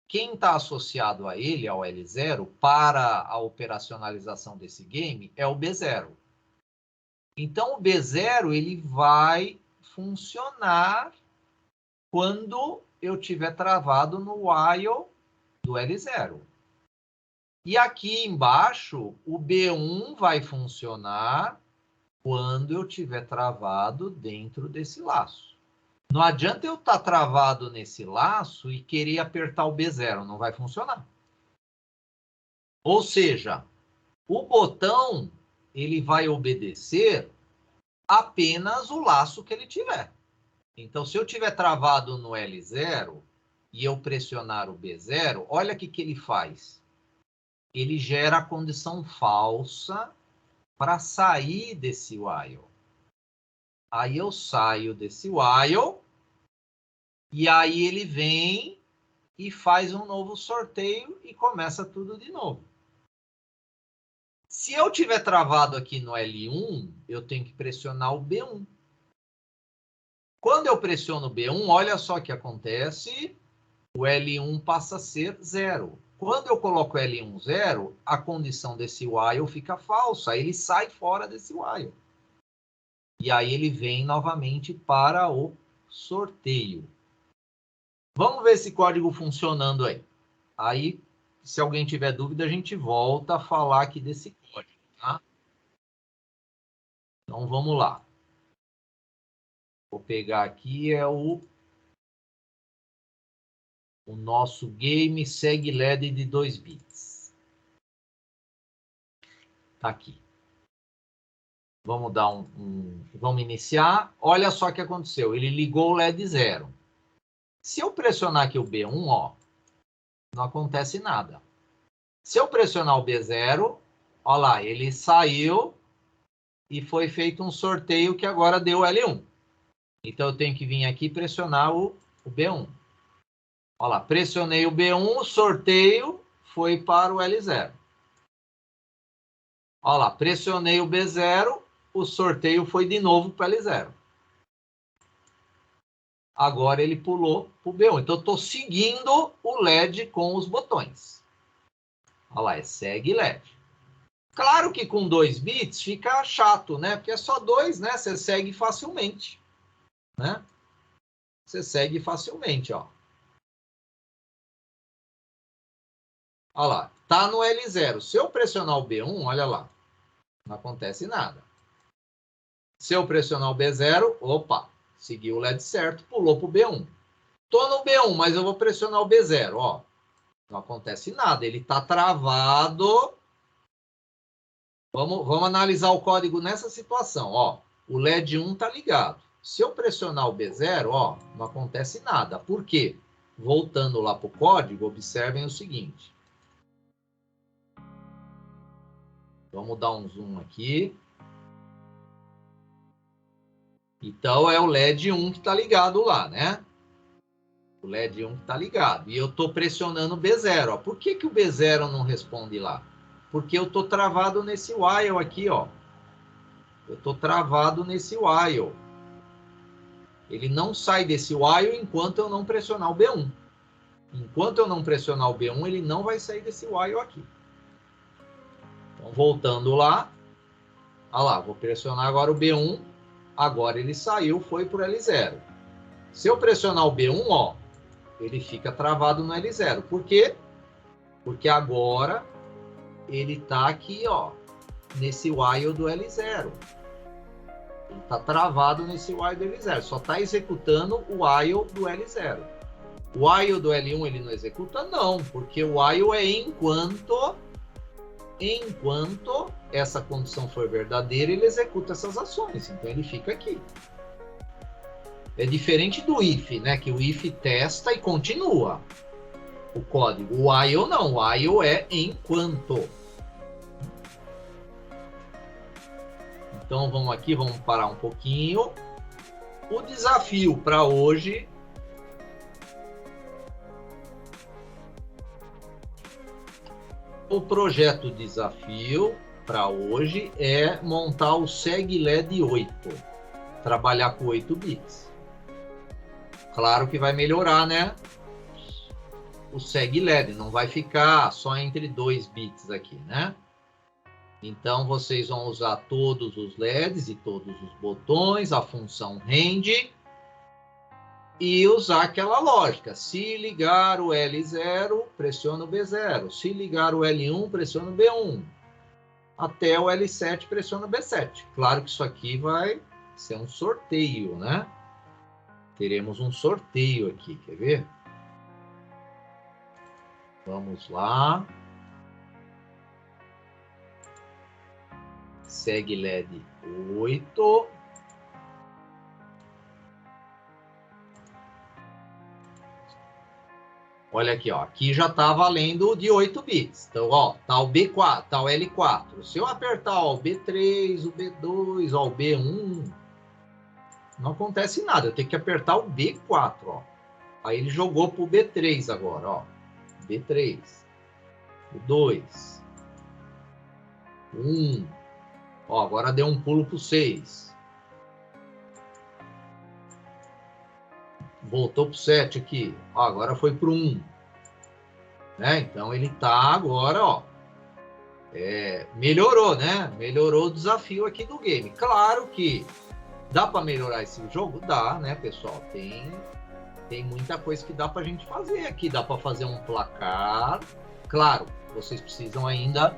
quem está associado a ele, ao L0, para a operacionalização desse game, é o B0. Então, o B0 ele vai funcionar quando eu tiver travado no while do L0. E aqui embaixo, o B1 vai funcionar quando eu tiver travado dentro desse laço. Não adianta eu estar travado nesse laço e querer apertar o B0, não vai funcionar. Ou seja, o botão ele vai obedecer apenas o laço que ele tiver. Então, se eu tiver travado no L0 e eu pressionar o B0, olha o que ele faz. Ele gera a condição falsa para sair desse while. Aí eu saio desse while e aí ele vem e faz um novo sorteio e começa tudo de novo. Se eu tiver travado aqui no L1, eu tenho que pressionar o B1. Quando eu pressiono o B1, olha só o que acontece. O L1 passa a ser 0. Quando eu coloco L1 0, a condição desse while fica falsa. Aí ele sai fora desse while. E aí ele vem novamente para o sorteio. Vamos ver esse código funcionando aí. Aí, se alguém tiver dúvida, a gente volta a falar aqui desse código, tá? Então, vamos lá. Vou pegar aqui, o nosso game seg LED de 2 bits. Tá aqui. Vamos dar vamos iniciar. Olha só o que aconteceu. Ele ligou o LED 0. Se eu pressionar aqui o B1, ó, não acontece nada. Se eu pressionar o B0, ó lá, ele saiu e foi feito um sorteio que agora deu L1. Então, eu tenho que vir aqui e pressionar o B1. Olha lá, pressionei o B1, o sorteio foi para o L0. Olha lá, pressionei o B0, o sorteio foi de novo para o L0. Agora ele pulou para o B1. Então, eu estou seguindo o LED com os botões. Olha lá, é segue LED. Claro que com 2 bits fica chato, né? Porque é só 2, né? Você segue facilmente, né? Você segue facilmente, ó. Olha lá, tá no L0. Se eu pressionar o B1, olha lá, não acontece nada. Se eu pressionar o B0, opa, seguiu o LED certo, pulou para o B1. Tô no B1, mas eu vou pressionar o B0, ó. Não acontece nada, ele tá travado. Vamos analisar o código nessa situação, ó. O LED 1 tá ligado. Se eu pressionar o B0, ó, não acontece nada. Por quê? Voltando lá para o código, observem o seguinte. Vamos dar um zoom aqui. Então, é o LED 1 que está ligado lá, né? O LED 1 que está ligado. E eu estou pressionando o B0. Ó. Por que o B0 não responde lá? Porque eu estou travado nesse while aqui, ó. Eu estou travado nesse while. Ele não sai desse while enquanto eu não pressionar o B1. Enquanto eu não pressionar o B1, ele não vai sair desse while aqui. Então, voltando lá. Olha lá, vou pressionar agora o B1. Agora ele saiu, foi para o L0. Se eu pressionar o B1, ó, ele fica travado no L0. Por quê? Porque agora ele está aqui, ó, nesse while do L0. Ele está travado nesse while do L0. Só está executando o while do L0. O while do L1 ele não executa? Não, porque o while é enquanto essa condição for verdadeira, ele executa essas ações. Então, ele fica aqui. É diferente do if, né? Que o if testa e continua o código. O while não. O while é enquanto. Então, vamos aqui, vamos parar um pouquinho. O desafio para hoje... O projeto desafio para hoje é montar o SegLED 8. Trabalhar com 8 bits. Claro que vai melhorar, né? O SegLED não vai ficar só entre 2 bits aqui, né? Então, vocês vão usar todos os LEDs e todos os botões, a função rend, e usar aquela lógica. Se ligar o L0, pressiona o B0. Se ligar o L1, pressiona o B1. Até o L7, pressiona o B7. Claro que isso aqui vai ser um sorteio, né? Teremos um sorteio aqui, quer ver? Vamos lá. SegLED 8. Olha aqui, ó. Aqui já está valendo de 8 bits. Então, ó, tá o B4, tá o L4. Se eu apertar ó, o B3, o B2, ó, o B1, não acontece nada. Eu tenho que apertar o B4, ó. Aí ele jogou pro B3 agora, ó. B3. O 2. O 1. Ó, agora deu um pulo pro 6. Voltou pro 7 aqui. Ó, agora foi pro 1. Né? Então ele tá agora, ó. Melhorou, né? Melhorou o desafio aqui do game. Claro que dá para melhorar esse jogo? Dá, né, pessoal? Tem muita coisa que dá pra gente fazer aqui. Dá para fazer um placar. Claro, vocês precisam ainda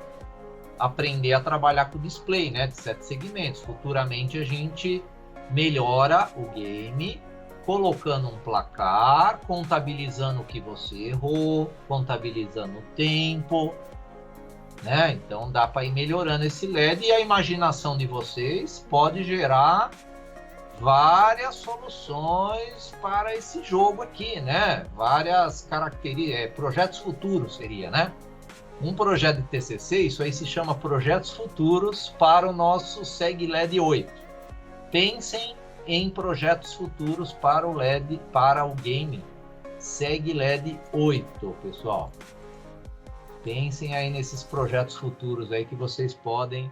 aprender a trabalhar com o display, né? De 7 segmentos. Futuramente a gente melhora o game colocando um placar, contabilizando o que você errou, contabilizando o tempo, né? Então dá para ir melhorando esse LED e a imaginação de vocês pode gerar várias soluções para esse jogo aqui, né? Várias características, projetos futuros seria, né? Um projeto de TCC, isso aí se chama Projetos Futuros para o nosso SegLED 8. Pensem em projetos futuros para o LED, para o game SegLED 8, pessoal. Pensem aí nesses projetos futuros aí que vocês podem